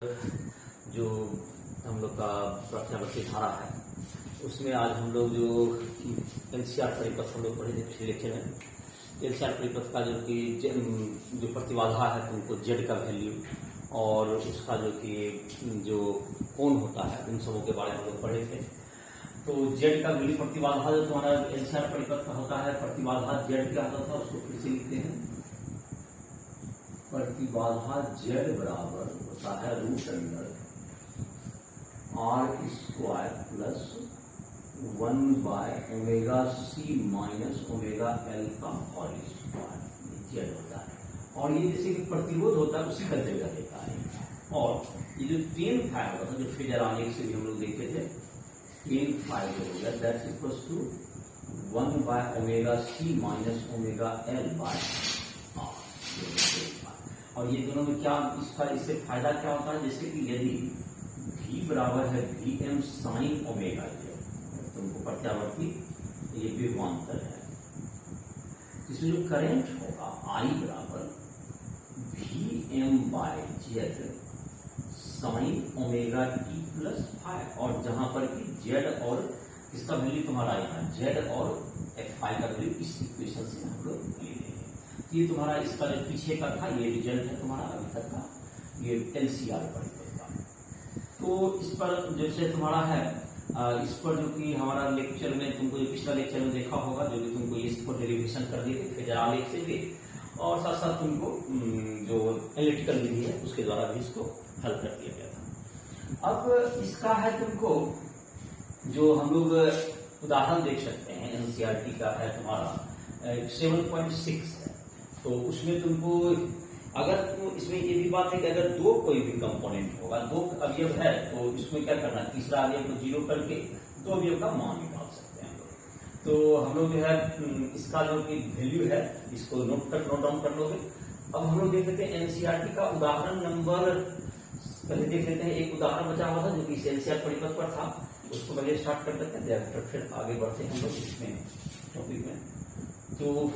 जो हम लोग का प्रत्यावर्ती धारा है उसमें आज हम लोग जो एनसीआर परिपथ हम लोग पढ़े थे पिछले लेक्चर में। एनसीआर परिपथ का जो प्रतिबाधा है तुमको जेड का वैल्यू और उसका जो कोण होता है उन सबों के बारे में हम लोग पढ़े थे। तो जेड का वैल्यू प्रतिबाधा जो तुम्हारा एनसीआर परिपथ का होता है, प्रतिबाधा जेड क्या होता था उसको फिर से लिखते हैं। प्रतिबाधा जेड बराबर होता है root under R square plus 1/ओमेगा c माइनस ओमेगा एल का होल स्क्वायर जेड होता है। और ये जैसे कि प्रतिरोध होता है उसी का जगह लेता है। और ये जो 10 फाइव होता है जो फिगर आने से भी हम लोग देखे थे 10 फाइव हो गया दैट इक्वल्स टू 1/ओमेगा c minus omega L by R. और ये दोनों में क्या इससे फायदा क्या होता है, जैसे कि यदि v बराबर है Vm साइन ओमेगा जेड तुमको प्रत्यावर्ती ये विभवांतर है, इसमें जो करंट होगा I बराबर Vm by Z sine omega T plus phi. और जहां पर कि जेड और इसका वैल्यू तुम्हारा यहाँ जेड और Fi का वैल्यू इस इक्वेशन से हम लोग ले लेंगे। ये तुम्हारा इसका जो पीछे का था ये रिजल्ट है तुम्हारा अभी तक का ये एनसीआर परिपथ का। तो इस पर जैसे तुम्हारा है इस पर जो कि हमारा लेक्चर में तुमको जो पिछला लेक्चर में देखा होगा जो भी तुमको इसको डेरिवेशन कर दिए थे फिर आलेख से भी, और साथ साथ तुमको जो एनालिटिकल विधि है उसके द्वारा भी इसको हल कर दिया गया था। अब इसका है तुमको जो हम लोग उदाहरण देख सकते हैं एनसीईआरटी का है तुम्हारा 7.6 है। तो उसमें तुमको अगर तुम इसमें ये भी बात है कि अगर दो कोई भी कंपोनेंट होगा, दो अवयव है तो इसमें क्या करना है तीसरा अवयव को जीरो करके दो अवयव का मान निकाल सकते हैं। तो हम लोग जो है इसका जो कि वैल्यू है इसको नोट डाउन कर लोगे। अब हम लोग देख लेते हैं एनसीईआरटी का उदाहरण नंबर पहले देख लेते हैं। एक उदाहरण बचा हुआ था जो कि एनसीईआर परिपथ पर था, उसको पहले स्टार्ट कर लेते हैं फिर आगे बढ़ते हैं हम लोग इसमें टॉपिक में। तो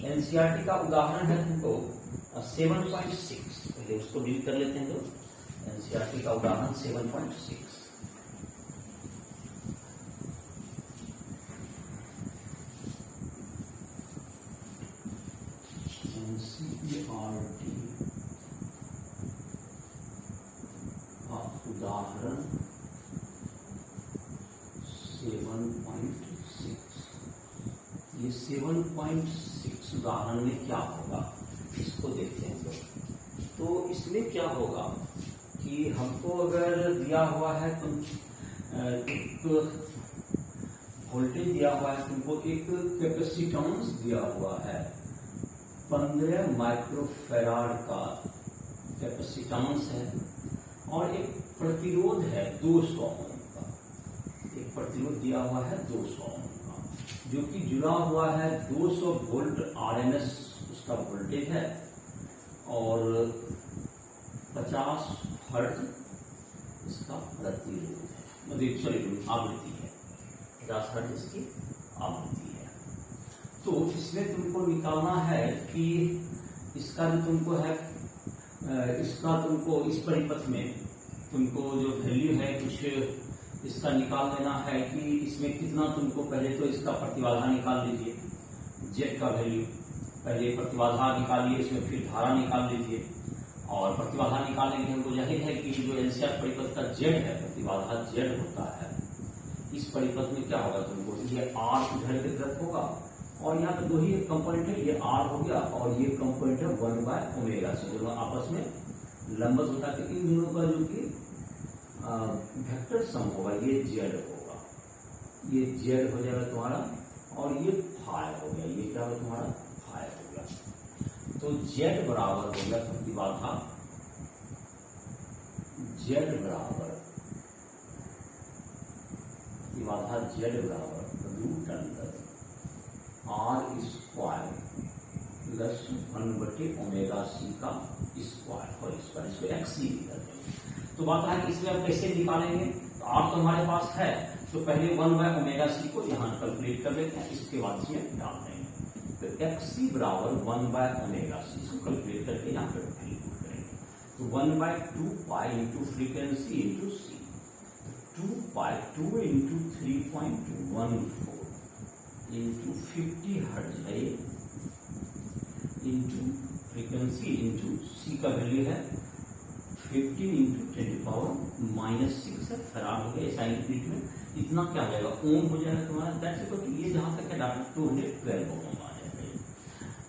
एनसीईआरटी का उदाहरण है तुमको 7.6, पहले उसको डील कर लेते हैं। तो एनसीईआरटी का उदाहरण 7.6 एनसीईआरटी का उदाहरण 7.6। ये 7.6 उदाहरण में क्या होगा इसको देखते हैं। तो इसमें क्या होगा कि हमको अगर दिया हुआ है तो एक वोल्टेज दिया हुआ है, तुमको एक कैपेसिटेंस दिया हुआ है 15 माइक्रोफैराड का कैपेसिटेंस है और एक प्रतिरोध है 200 ओम का। एक प्रतिरोध दिया हुआ है 200 ओम जो कि जुड़ा हुआ है 200 वोल्ट आरएमएस उसका वोल्टेज है और 50 हर्ट्ज इसका प्रतिरोध है, मतलब सॉरी आवृत्ति है, 50 हर्ट्ज इसकी आवृत्ति है। तो इसमें तुमको निकालना है कि इसका जो तुमको है इसका तुमको इस परिपथ में तुमको जो वैल्यू है कुछ इसका निकाल लेना है कि इसमें कितना तुमको पहले तो इसका प्रतिबाधा निकाल लीजिए जेड का वैल्यू, पहले प्रतिबाधा निकालिए इसमें फिर धारा निकाल लीजिए। और प्रतिबाधा निकालने के हमको जाहिर है कि जो एनसीईआर परिपथ का जेड है प्रतिबाधा जेड होता है। इस परिपथ में क्या होगा तुमको ये आर इधर की तरफ होगा और यहाँ पे दो ही कंपोनेंट है, ये आर हो गया और ये कंपोनेंट है 1/ओमेगा से दोनों आपस में लंबवत होता है। इन दोनों का जो कि वेक्टर सम होगा ये जेड होगा, ये जेड हो जाएगा तुम्हारा और ये फाई हो गया, ये क्या होगा तुम्हारा फाई हो गया। तो जेड बराबर हो गया प्रतिबाधा जेड बराबर प्रतिबाधा जेड बराबर root under R square plus 1/ओमेगा c का स्क्वायर और स्क्वायर इसको एक्सी कर देंगे। तो बात है कि इसमें हम कैसे निकालेंगे, तो आर तो हमारे पास है तो पहले 1/ओमेगा c को यहाँ कैलकुलेट कर लेते हैं, इसके बाद इसमें डाल देंगे। तो एक्सी बराबर 1/ओमेगा c इसको कैलकुलेट करके यहाँ पर वैल्यू पुट करेंगे। तो 1/2 पाई इंटू फ्रीक्वेंसी इंटू सी, 2 पाई 2 इंटू 3.14 इंटू 50 हर्ट्ज है इंटू फ्रीक्वेंसी इंटू सी का वैल्यू है 15 इंटू 10⁻⁻6 है, फराड हो गया साइन यूनिट में। इतना क्या हो जाएगा, ओम हो जाएगा तुम्हारा। दैट्स इक्वल टू ये जहां तक है डाटा 212 ओम आ जाएगा।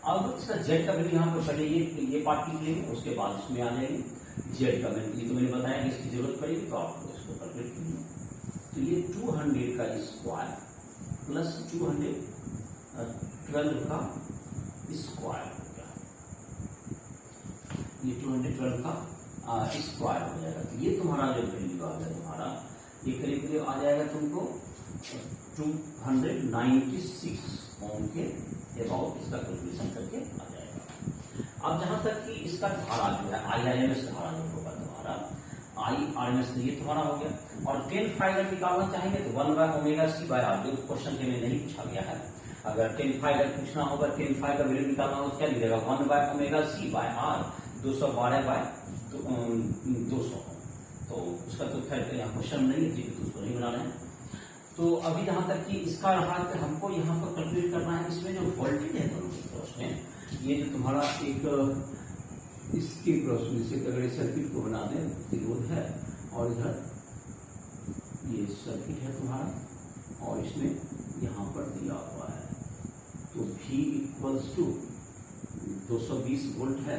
अब इसका जेड का वैल्यू यहाँ पर पहले ये पार्ट लिख लेंगे, उसके बाद इसमें आ जाएगी जेड का वैल्यू। ये तो मैंने बताया कि इसकी जरूरत पड़ेगी तो आप इसको कैलकुलेट कीजिए। तो ये 200 का स्क्वायर प्लस 212 का स्क्वायर हो गया, ये 212 का स्क्वायर हो जाएगा। तो ये तुम्हारा जो वैल्यू आ गया तुम्हारा, ये करीब करीब आ जाएगा तुमको 296 ओम के अबाउट इसका कैलकुलेशन करके आ जाएगा। अब जहां तक कि इसका धारा जो है IRMS धारा जो होगा तुम्हारा IRMS, ये तुम्हारा हो गया। और 10 फाई अगर निकालना चाहेंगे तो 1/ωc/r, जो क्वेश्चन के में नहीं पूछा गया है। अगर 10 फाई अगर पूछना होगा, 10 फाई का वैल्यू निकालना होगा तो क्या लिखेगा, 1/ωc/r 212/200। तो उसका तो खैर यहाँ क्वेश्चन नहीं है, तो उसको नहीं बना रहे हैं। तो अभी जहां तक कि इसका रहा कि हमको यहाँ पर कैलकुलेट करना है, इसमें जो वोल्टेज है दोनों के क्रॉस में, ये जो तुम्हारा एक इसके क्रॉस में से अगर सर्किट को बना दें, प्रतिरोध है और इधर ये सर्किट है तुम्हारा, और इसमें यहाँ पर दिया हुआ है तो V इक्वल्स टू 220 वोल्ट है,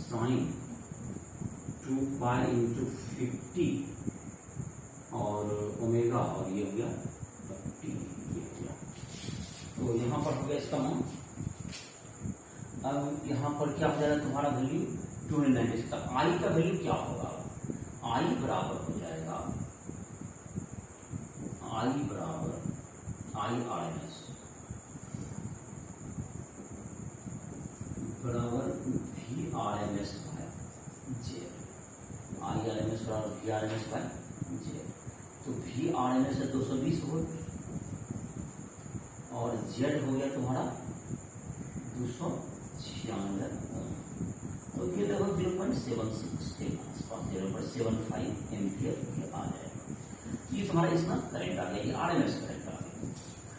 साइन 2 पाई इंटू 50 और ओमेगा, और ये हो गया 50, ये हो गया। तो यहाँ पर हो गया इसका मान। अब यहाँ पर क्या हो जाएगा तुम्हारा वैल्यू 290 तक। आई का वैल्यू क्या होगा, आई बराबर हो जाएगा आई बराबर IRMS बराबर VRMS बाय जेड। IRMS बराबर VRMS बाय जेड। तो VRMS है 220 वोल्ट और जेड हो गया तुम्हारा 296 ओम। तो ये लगभग 0.76 के आसपास 0.75 एम्पियर आ जाएगा। ये तुम्हारा इसमें करंट आ गया, ये RMS करंट आ गया।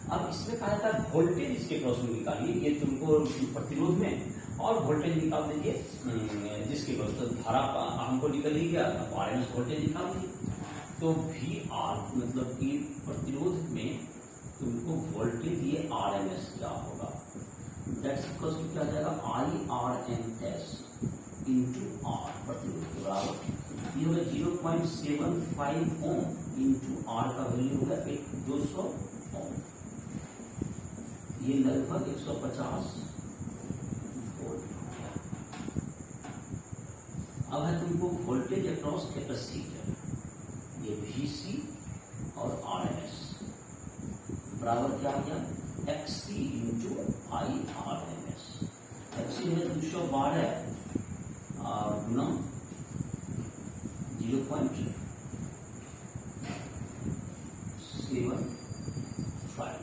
अब इसमें कहा जाता है वोल्टेज इसके क्रॉस में निकालिए, ये तुमको प्रतिरोध में, और वोल्टेज निकाल दीजिए जिसके क्रॉस तो धारा हमको निकल ही गया, तो RMS वोल्टेज निकाल दीजिए। तो VR मतलब कि प्रतिरोध में तुमको वोल्टेज ये RMS क्या होगा, दैट्स इक्वल टू क्या जाएगा IRMS इंटू R प्रतिरोध के बराबर, ये होगा 0.75 ओम इंटू R का वैल्यू होगा 200 ओम, ये लगभग 150 वोल्ट हो गया। अब है तुमको वोल्टेज अक्रॉस कैपेसिटर, ये VC और RMS बराबर क्या हो गया XC इंटू IRMS। XC है 212 गुना 0.75,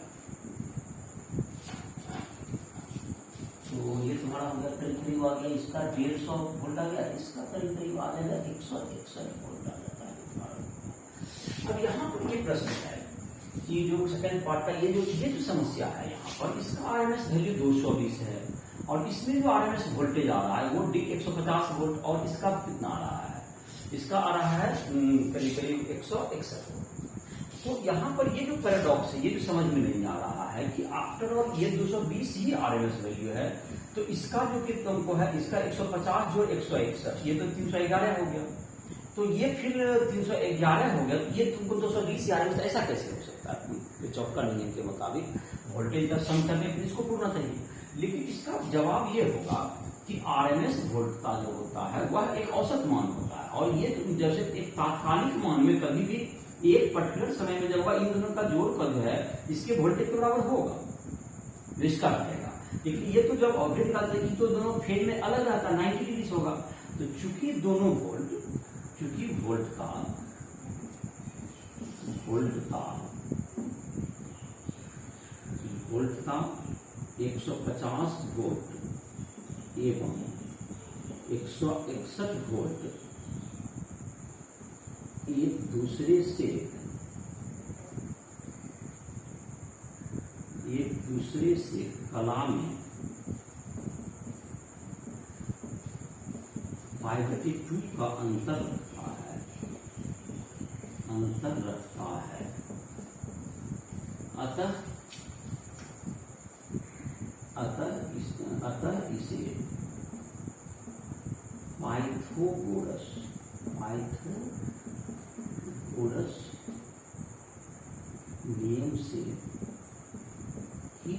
तो ये तुम्हारा हो गया करीब करीब आ गया, इसका 150 वोल्ट आ गया, इसका करीब करीब आ जाएगा 161 वोल्ट आ जाता है तुम्हारा। अब यहाँ पर ये प्रश्न है कि जो सेकंड पार्ट का ये जो समस्या है यहाँ पर, इसका RMS वैल्यू 220 है और इसमें जो RMS वोल्टेज आ रहा है वो 150 वोल्ट, और इसका कितना आ रहा है, इसका आ रहा है करीब करीब 161 वोल्ट। तो यहाँ पर ये जो पैराडॉक्स है, ये जो समझ में नहीं आ रहा है कि आफ्टर ऑल ये 220 ही RMS वैल्यू है, तो इसका जो कि तुमको है इसका 150 जो 161, ये तो 311 हो गया, तो ये फिर 311 हो गया, ये तुमको 220 RMS, ऐसा कैसे हो सकता है? चौका नियम के मुताबिक वोल्टेज का सम करने पर इसको पूर्णता चाहिए, लेकिन इसका जवाब ये होगा कि RMS वोल्ट का जो होता है वह एक औसत मान होता है, और ये जैसे एक तात्कालिक मान में कभी भी एक पर्टिकुलर समय में जब इन दोनों का जोड़ कर जो है इसके वोल्टेज के बराबर होगा, इसका रहेगा। लेकिन ये तो जब ऑब्जेक्ट निकालते हैं तो दोनों फेज में अलग रहता है, 90 डिग्री होगा। तो चूंकि दोनों वोल्ट का 150 वोल्ट एवं 161 वोल्ट एक दूसरे से कला में 5/2 का अंतर रखता है। अतः इसे पाइथागोरस नियम से ही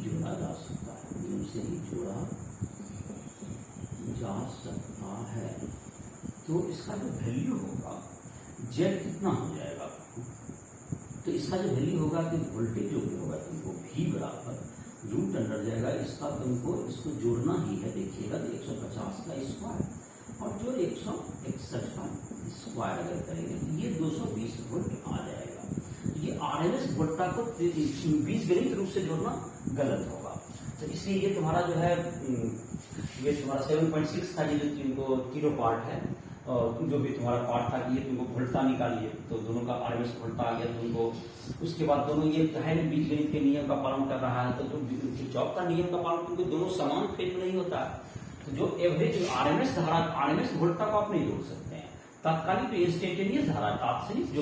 जोड़ा जा सकता है। तो इसका जो वैल्यू होगा जेड कितना हो जाएगा, तो इसका जो वैल्यू होगा कि वोल्टेज जो होगा तुमको V बराबर रूट अंडर जाएगा इसका, तुमको इसको जोड़ना ही है। देखिएगा तो 150 का स्क्वायर और जो 161 का स्क्वायर अगर करेंगे तो ये 220 वोल्ट आ जाएगा। ये RMS वोल्टा को बीजगणित रूप से जोड़ना गलत होगा। तो इसलिए ये तुम्हारा जो है ये तुम्हारा 7.6 का ये जो तुमको तीनों पार्ट है, और जो भी तुम्हारा पार्ट था कि ये तुमको वोल्टा निकालिए, तो दोनों का RMS वोल्टा आ गया तुमको। उसके बाद दोनों ये है बीजगणित के नियम का पालन कर रहा है, तो जो किरचॉफ का नियम का पालन क्योंकि दोनों समान फेज में नहीं होता है, तो जो एवरेज RMS धारा RMS वोल्टा को आप नहीं जोड़ सकते हैं। तात्कालिक जो इंस्टेंटेनियस धारा तात्क्षणिक जो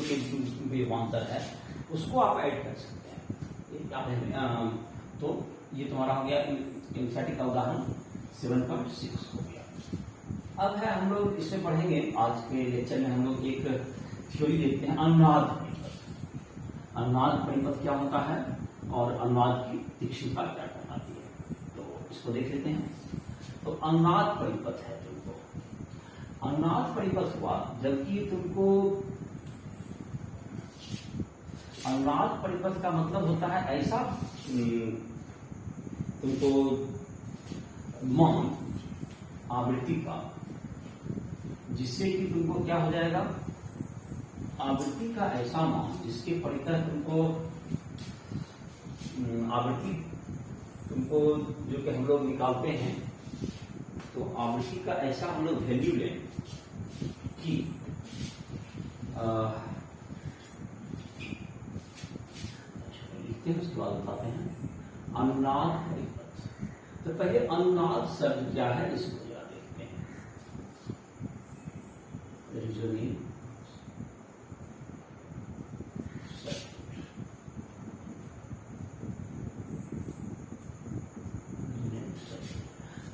विभवांतर है उसको आप ऐड कर सकते हैं। तो ये तुम्हारा हो गया एम्फैटिक का उदाहरण 7.6 हो गया। अब है हम लोग इसमें पढ़ेंगे आज के लेक्चर में हम लोग एक थ्योरी देखते हैं अनुनाद परिपथ। अनुनाद परिपथ क्या होता है और अनुनाद की तीक्ष्णता क्या कहलाती है, तो इसको देख लेते हैं। तो अनुनाद परिपथ है तुमको, अनुनाद परिपथ हुआ जबकि तुमको अनुनाद परिपथ का मतलब होता है ऐसा तुमको मान आवृत्ति का जिससे कि तुमको क्या हो जाएगा, आवृत्ति का ऐसा मान जिसके परितः तुमको आवृत्ति तुमको जो कि हम लोग निकालते हैं, तो आवृत्ति का ऐसा हम लोग वैल्यू लें कि उसके बाद बताते हैं अनुनाद परिपथ। तो पहले अनुनाद शब्द क्या है इसको जरा देखते हैं।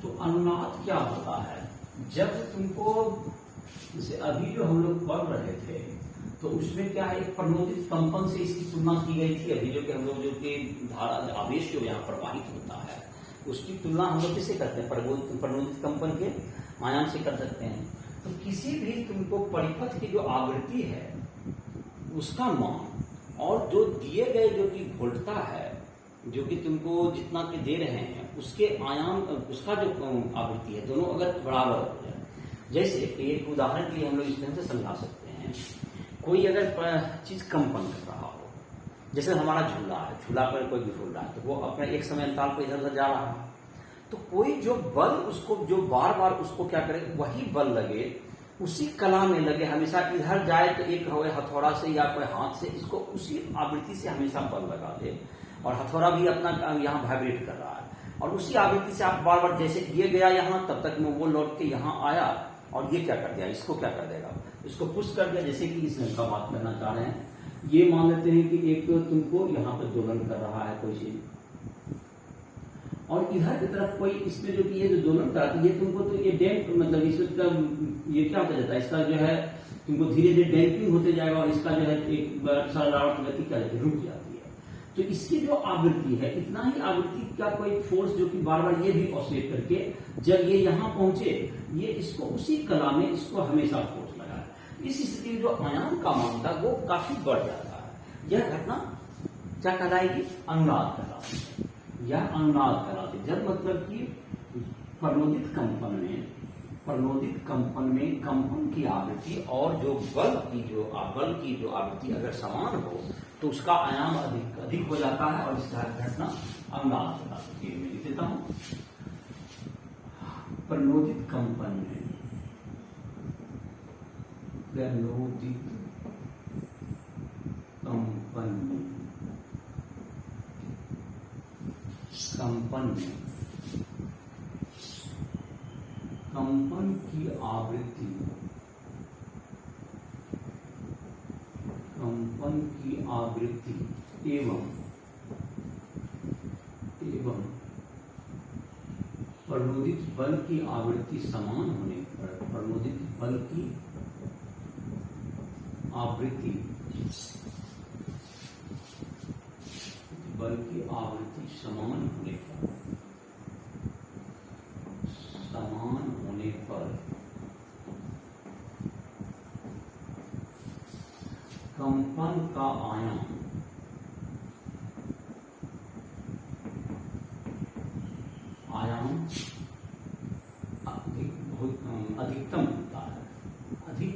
तो अनुनाद क्या होता है, जब तुमको जैसे अभी जो हम लोग पढ़ रहे थे तो उसमें क्या है, एक प्रणोदित कंपन से इसकी तुलना की गई थी। अभी जो कि हम लोग जो कि धारा आवेश जो यहाँ प्रवाहित होता है उसकी तुलना हम लोग किसे करते हैं, प्रणोदित कंपन के आयाम से कर सकते हैं। तो किसी भी तुमको परिपथ की जो आवृत्ति है उसका मान और जो दिए गए जो कि वोल्टता है जो कि तुमको जितना कि दे रहे हैं उसके आयाम उसका जो आवृत्ति है दोनों अगर बराबर हो जाए। जैसे एक उदाहरण के लिए हम लोग इस तरह से समझा सकते हैं, कोई अगर चीज कंपन कर रहा हो, जैसे हमारा झूला है, झूला पर कोई भी झूल रहा है तो वो अपने एक समय अंतराल पर इधर उधर जा रहा है, तो कोई जो बल उसको जो बार बार उसको क्या करे, वही बल लगे उसी कला में लगे, हमेशा इधर जाए तो एक हो हथौड़ा से या कोई हाथ से इसको उसी आवृत्ति से हमेशा बल लगा दे, और हथौड़ा भी अपना यहाँ वाइब्रेट कर रहा है और उसी आवृत्ति से आप बार बार जैसे ये गया यहाँ तब तक में वो लौट के यहाँ आया और ये क्या कर दिया, इसको क्या कर देगा, इसको पुश कर दिया। जैसे कि इस का बात करना चाह रहे हैं, ये मान लेते हैं कि एक तुमको यहाँ पर दोलन कर रहा है कोई चीज और इधर की तरफ कोई इसमें जो कि ये जो दोलन कर रहा है ये तुमको तो ये डैम्प मतलब इसका ये क्या होता जाता है, इसका जो है तुमको धीरे धीरे डैम्पिंग होते जाएगा और इसका जो है एक सरावट गति क्या जाती है, रुक जाती है। तो इसकी जो आवृत्ति है इतना ही आवृत्ति का कोई फोर्स जो कि बार बार ये भी ऑसिलेट करके जब ये यहाँ पहुंचे ये इसको उसी कला में इसको हमेशा फोर्स लगा है। इस स्थिति में जो आयाम का मान था वो काफी बढ़ जाता है। यह घटना क्या कहलाएगी, अनुनाद कहलाती है। यह अनुनाद कहलाती है जब मतलब कि प्रणोदित कंपन में कंपन की आवृत्ति और जो बल की जो आवृत्ति अगर समान हो तो उसका आयाम अधिक हो जाता है और इसका घटना अनुनाद कहलाती है। मैं लिख देता हूं, प्रणोदित कंपन में प्रणोदित कंपन कंपन की आवृत्ति एवं प्रणोदित बल की आवृत्ति समान होने पर प्रणोदित बल की आवृत्ति समान होने पर कंपन का आयाम अधिकतम होता है, अधिक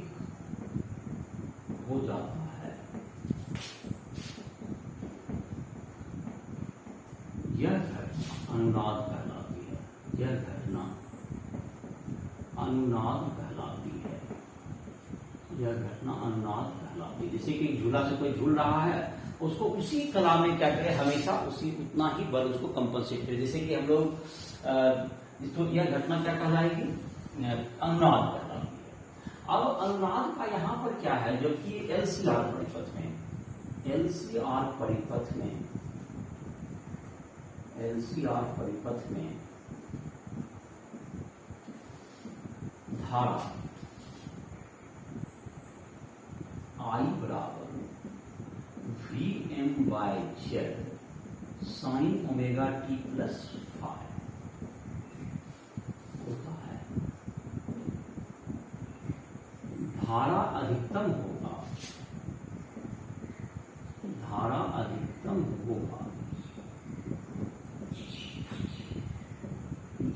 हो जाता है। यह घटना अनुनाद कहलाती है। यह घटना अनुनाद कहलाती है। जैसे कि झूला से कोई झूल रहा है, उसको उसी कला में क्या करे, हमेशा उसी उतना ही बल उसको कंपनसेट करे। जैसे कि हम लोग तो यह घटना क्या कहलाएगी, अनुनाद कहलाती है। अब अनुनाद का यहाँ पर क्या है, जबकि एलसीआर परिपथ में धारा I बराबर Vm/Z sin omega t plus five होता है। धारा अधिकतम होगा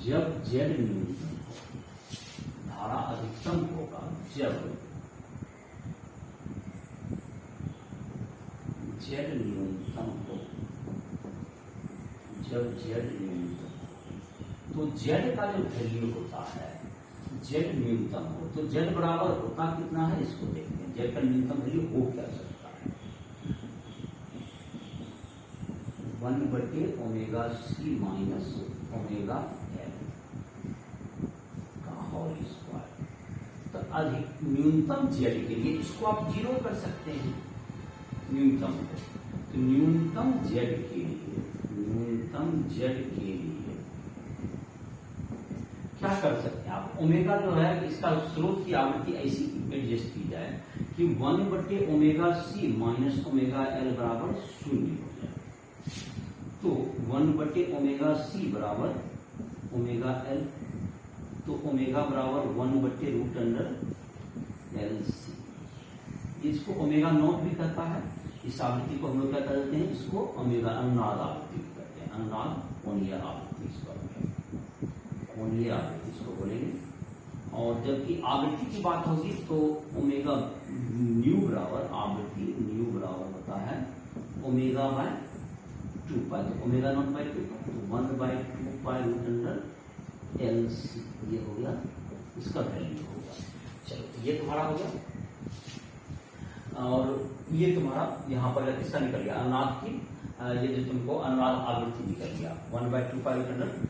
जब Z न्यूनतम हो। धारा अधिकतम होगा जब Z न्यूनतम हो। तो Z का जो वैल्यू होता है, Z न्यूनतम हो तो Z बराबर होता कितना है, इसको देखते हैं। Z का न्यूनतम वैल्यू हो क्या सकता है, 1/ओमेगा c माइनस ओमेगा L का होल स्क्वायर। तो अधिक न्यूनतम Z के लिए इसको आप 0 कर सकते हैं, न्यूनतम। तो न्यूनतम Z के लिए क्या कर सकते हैं आप, ओमेगा जो है इसका स्रोत की आवृत्ति ऐसी एडजस्ट की जाए कि 1/ओमेगा c माइनस ओमेगा L बराबर 0 हो जाए। तो 1/ओमेगा c बराबर ओमेगा L, तो ओमेगा बराबर 1/√LC। इसको ओमेगा नॉट भी कहता है। इस आवृत्ति को हम लोग क्या कहते हैं, इसको ओमेगा अनुनाद आवृत्ति कहते हैं। अनुनाद कोणीय आवृत्ति इसको बोलेंगे। और जबकि आवृत्ति की बात होगी तो ओमेगा न्यू बराबर होता है ओमेगा/2 पाई। तो ओमेगा नॉट बाई 2 तो 1/2 पाई LC ये हो गया, इसका वैल्यू होगा। चलो ये तुम्हारा हो गया, और ये तुम्हारा यहाँ पर किसका निकल गया, अनुनाद की, ये जो तुमको अनुनाद आवृत्ति निकल गया 1/2 पाई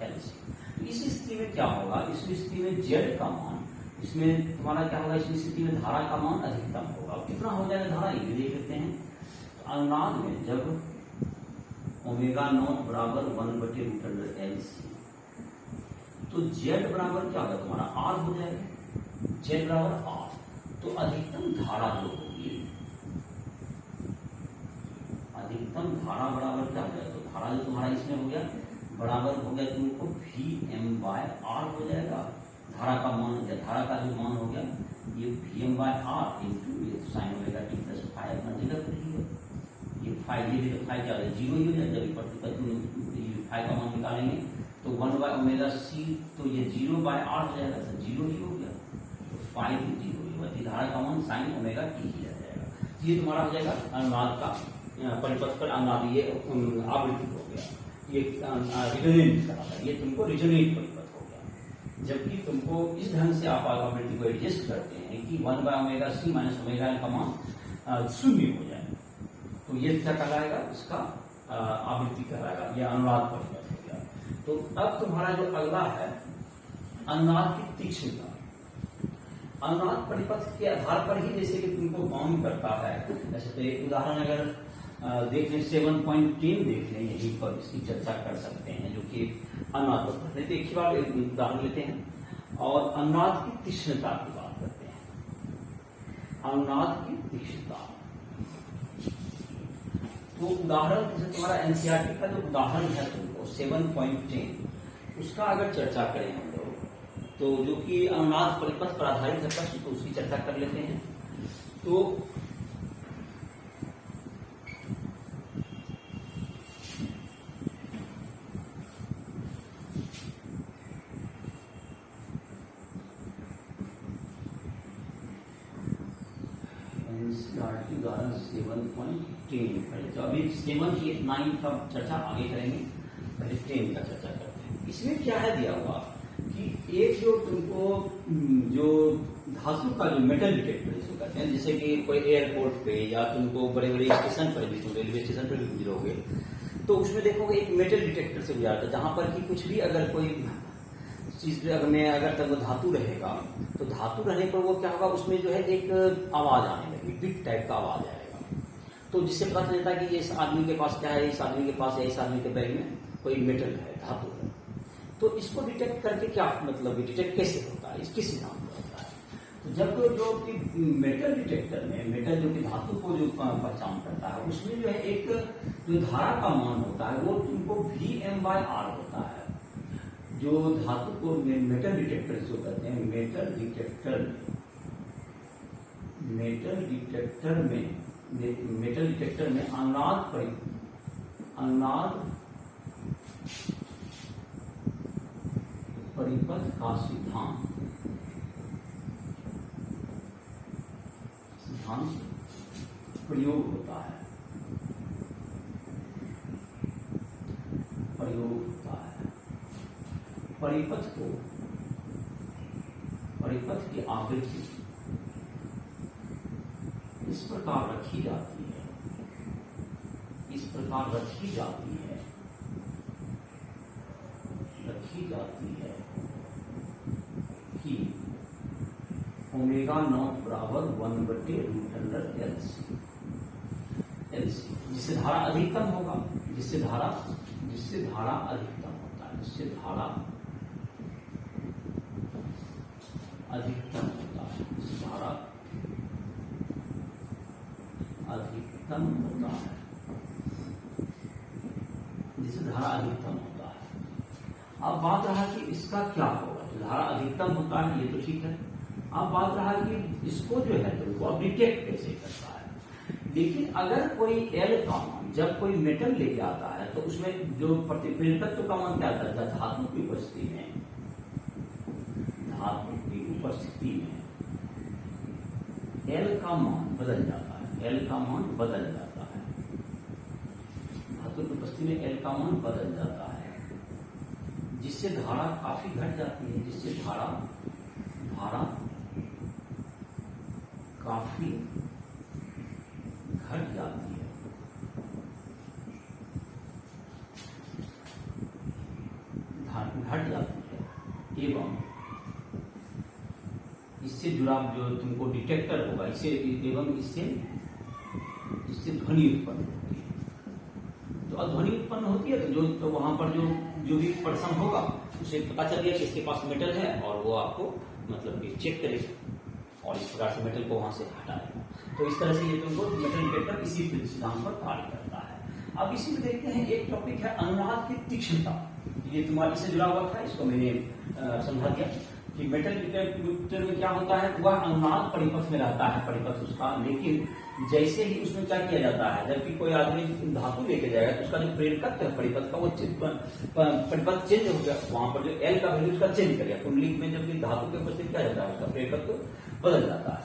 LC। इस स्थिति में क्या होगा, इस स्थिति में Z का मान, इसमें तुम्हारा क्या होगा, इस स्थिति में धारा का मान अधिकतम होगा। कितना हो जाएगा धारा, ये देख लेते हैं। तो अनुनाद में जब ओमेगा नॉट बराबर 1/√LC, तो Z बराबर क्या होगा तुम्हारा R हो जाएगा। Z बराबर R, तो अधिकतम धारा जो होगी, अधिकतम धारा बराबर क्या हो जाएगा, तो धारा जो तुम्हारा इसमें हो गया बराबर हो गया तुमको Vm/R हो जाएगा। धारा का मान, धारा का जो मान हो गया ये Vm/R इंटू ये sine omega t plus five अपना जगह पर ही है। ये फाइव, ये तो फाइव क्या हो जाएगा, 0 ही हो जाएगा। जब फाइव का मान निकालेंगे तो 1/ओमेगा c, तो ये 0/R हो जाएगा, तो 0 ही हो गया। तो 5 0 ही होगा, धारा का मान साइन ओमेगा t ही आ जाएगा। ये तुम्हारा हो जाएगा अनुनाद का परिपथ पर अनुनाद, ये आवृत्ति हो गया। ये रिजोनेंट कराता है, ये तुमको रिजोनेंट परिपथ हो गया। जबकि तुमको इस ढंग से आप आवृत्ति को एडजस्ट करते हैं कि 1/ωc माइनस ओमेगा एल का मान शून्य हो जाए, तो ये क्या कहलाएगा, इसका आवृत्ति कहलाएगा, यह अनुनाद परिपथ हो गया। तो अब तुम्हारा जो अगला है अनुनाद की तीक्ष्णता। अनुनाद परिपथ के आधार पर ही जैसे कि तुमको बाउंड करता है, जैसे उदाहरण अगर देख लें 7.10 देख लें, यहीं पर इसकी चर्चा कर सकते हैं, जो कि अनुनाद परिपथ है। एक ही बार एक उदाहरण लेते हैं और अनुनाद की तीक्ष्णता की बात करते हैं। अनुनाद की तीक्ष्णता, तो उदाहरण जैसे तुम्हारा एनसीईआरटी का जो उदाहरण है तुमको 7.10, उसका अगर चर्चा करें हम लोग, तो जो कि अनुनाद परिपथ पर आधारित है, तो उसकी चर्चा कर लेते हैं। तो उदाहरण 7.10, तो अभी 7, 8, 9 का चर्चा आगे करेंगे, पहले 10 का चर्चा करते हैं। इसमें क्या है दिया हुआ कि एक जो तुमको जो धातु का जो मेटल डिटेक्टर जिसको कहते हैं, जैसे कि कोई एयरपोर्ट पे या तुमको बड़े बड़े स्टेशन पर भी, तुम रेलवे स्टेशन पर भी गुजरोगे तो उसमें देखोगे एक मेटल डिटेक्टर से गुजारता है, जहां पर कि कुछ भी अगर कोई चीज में अगर तक धातु रहेगा तो धातु रहने पर वो क्या होगा, उसमें जो है एक आवाज आने लगेगी, बिट टाइप का आवाज आएगा, तो जिससे पता चलता है कि इस आदमी के पास क्या है, इस आदमी के पास है, इस आदमी के बैग में कोई मेटल है, धातु है। तो इसको डिटेक्ट करके क्या मतलब, डिटेक्ट कैसे होता है, किस सिद्धांत पर होता है? तो जब जो कि मेटल डिटेक्टर में मेटल जो कि धातु को जो पहचान करता है, उसमें जो है एक जो धारा का मान होता है वो तुमको Vm/R होता है। जो धातु को मेटल डिटेक्टर जो कहते हैं, मेटल डिटेक्टर में अनुनाद परिपथ का सिद्धांत प्रयोग होता है, परिपथ की आवृत्ति इस प्रकार रखी जाती है कि ω0 बराबर 1/√LC, जिससे धारा अधिकतम होगा, जिससे धारा अधिकतम होता है, अधिकतम होता है, जिससे धारा अधिकतम होता है। अब बात रहा कि इसका क्या होगा, तो धारा अधिकतम होता है, ये तो ठीक है। अब बात रहा कि इसको जो है तो अब डिटेक्ट कैसे करता है। लेकिन अगर कोई एल का मान जब कोई मेटल लेके आता है तो उसमें जो प्रतिप्रेरकत्व का मान क्या आता है, धातु की उपस्थिति में एल का मान बदल जाता है, धातु की उपस्थिति में एल का मान बदल जाता है, जिससे धारा काफी घट जाती है, काफी घट जाती है। एवं इससे जुड़ा जो तुमको डिटेक्टर होगा, इससे ध्वनि उत्पन्न होती है। तो अब ध्वनि उत्पन्न होती है तो वहां पर जो भी पर्सन होगा उसे पता चल गया कि इसके पास मेटल है, और वो आपको मतलब कि चेक करेगा और इस प्रकार से मेटल को वहां से हटाएगा। तो इस तरह से ये तुमको मेटल डिटेक्टर इसी सिद्धांत पर कार्य करता है। अब इसी में देखते हैं एक टॉपिक है अनुनाद की तीक्ष्णता। ये तुम्हारे से जुड़ा हुआ था, इसको मैंने समझा दिया कि मेटल डिटेक्टर में क्या होता है, वह अनुनाद परिपथ में रहता है, परिपथ उसका, लेकिन जैसे ही उसमें क्या किया जाता है, जबकि कोई आदमी धातु लेके जाएगा तो उसका जो प्रेरकत्व है परिपथ का वो परिपथ चेंज हो गया, वहां पर जो एल का वैल्यू उसका चेंज कर गया। कुंडली में जब धातु के उपस्थित क्या जाता है, उसका प्रेरकत्व बदल जाता है,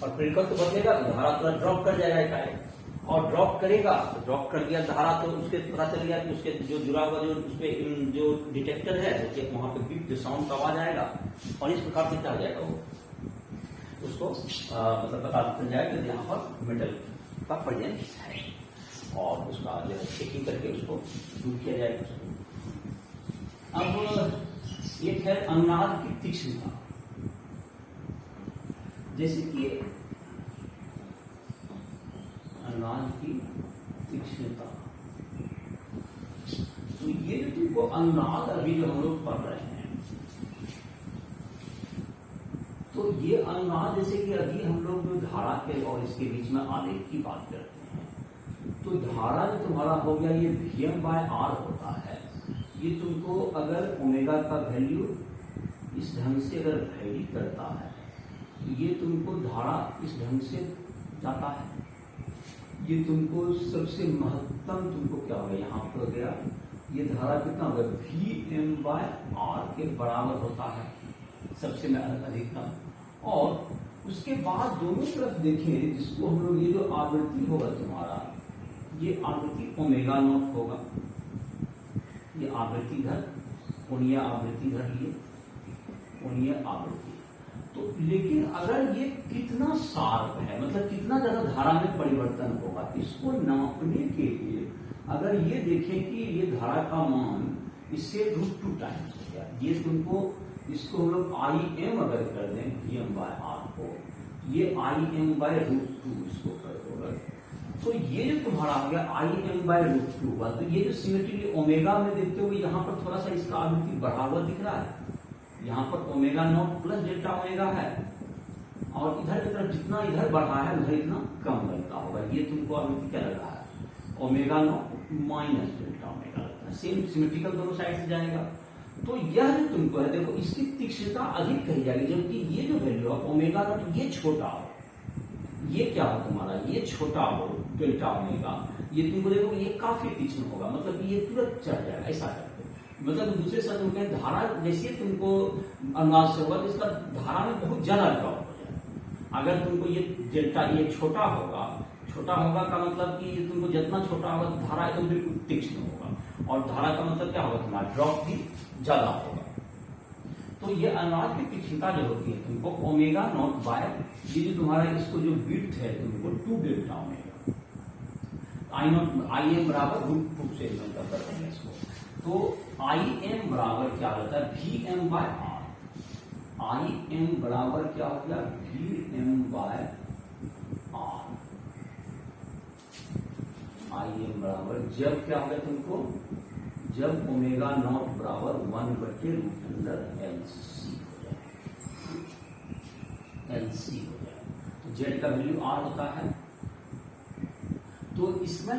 और प्रेरकत्व बदलेगा तो धारा तुरंत ड्रॉप कर जाएगा एकाएक, और ड्रॉप करेगा, तो ड्रॉप कर दिया धारा, तो उसके पता चल गया कि उसके जो जुड़ा हुआ जो उसपे जो डिटेक्टर है वहां पे बीप जो साउंड का आवाज आएगा, और इस प्रकार से क्या हो जाएगा वो उसको मतलब पता चल जाएगा कि यहाँ पर मेटल का प्रेजेंस है, और उसका जो है चेकिंग करके उसको दूर किया जाएगा। अब एक है अनुनाद की तीक्ष्णता, जैसे कि अनुनाद की तीक्ष्णता, तो ये जो तुमको अनुनाद अभी जो हम लोग पढ़ रहे हैं, तो ये अनुनाद जैसे कि अभी हम लोग जो धारा के और इसके बीच में आलेख की बात करते हैं, तो धारा जो तुम्हारा हो गया ये Vm/R होता है। ये तुमको अगर ओमेगा का वैल्यू इस ढंग से अगर वैरी करता है, तो ये तुमको धारा इस ढंग से जाता है, ये तुमको सबसे महत्तम तुमको क्या हो गया यहाँ पर हो गया, ये धारा कितना होगा Vm/R के बराबर होता है सबसे अधिकतम। और उसके बाद दोनों तरफ देखें, जिसको हम लोग ये जो आवृत्ति होगा तुम्हारा, ये आवृत्ति ओमेगा नॉट होगा, ये आवृत्ति इधर, कोणीय आवृत्ति इधर, ये कोणीय आवृत्ति। तो लेकिन अगर ये कितना शार्प है, मतलब कितना ज्यादा धारा में परिवर्तन होगा, इसको नापने के लिए अगर ये देखें कि ये धारा का मान इससे √2 टाइम्स हो गया, ये तुमको इसको हम लोग Im अगर कर दें Vm/R को, ये Im/√2 इसको कर दोगे, तो ये जो तुम्हारा हो गया Im/√2 हुआ। तो ये जो सिमेट्रिकली ओमेगा में देखते हो, यहाँ पर थोड़ा सा इसका आवृत्ति बढ़ा हुआ दिख रहा है, यहाँ पर omega naught plus delta omega है, और इधर की तरफ जितना इधर बढ़ा है उधर इतना कम लगता होगा। ये तुमको आवृत्ति क्या लग रहा है, omega naught minus delta omega लगता है, सेम सिमेट्रिकल दोनों साइड से जाएगा। तो यह जो तुमको है, देखो इसकी तीक्ष्णता अधिक कही जाएगी, जबकि ये जो वैल्यू है ओमेगा नॉट ये छोटा हो, ये क्या हो तुम्हारा, ये छोटा हो डेल्टा ओमेगा, ये तुमको देखो ये काफी तीक्ष्ण होगा, मतलब ये तुरंत चढ़ जाएगा ऐसा करके। मतलब दूसरे शब्द में धारा जैसे तुमको अनुनाद से होगा, तो इसका धारा में बहुत ज्यादा ड्रॉप हो जाएगा। अगर तुमको ये डेल्टा ये छोटा होगा का मतलब कि तुमको जितना छोटा होगा धारा एकदम बिल्कुल तीक्ष्ण होगा, और धारा का मतलब क्या होगा तुम्हारा ड्रॉप भी ज्यादा होगा। तो ये अनुनाद की तीक्ष्णता जो होती है तुमको ओमेगा नॉट बाय ये जो तुम्हारा इसको जो विड्थ है तुमको 2 डेल्टा ओमेगा, Im बराबर √2 से करते हैं इसको। तो Im बराबर क्या होता है Vm/R, Im बराबर क्या हो गया Vm/R, Im बराबर जब क्या हो गया तुमको, जब ओमेगा नॉट बराबर 1/√LC हो जाए, LC हो जाए, तो जेड का वैल्यू R होता है। तो इसमें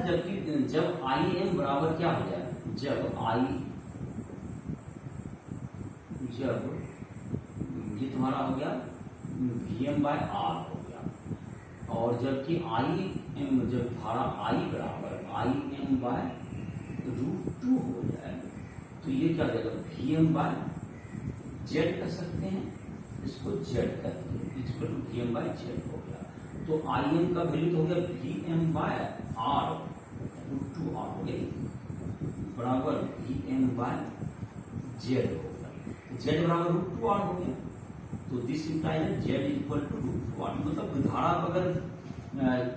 जब Im बराबर क्या हो जाए, जब ये तुम्हारा हो गया Vm/R हो गया, और जबकि Im जब धारा I बराबर Im/√2 हो जाए, तो ये क्या हो जाएगा Vm/Z कर सकते हैं, इसको Z करते हैं, इक्वल टू Vm/Z हो गया। तो Im का वैल्यू हो गया Vm/R √2R हो गया बराबर Vm/Z हो गया, Z बराबर √2R हो गया। तो this implies Z equal to √2R, मतलब धारा अगर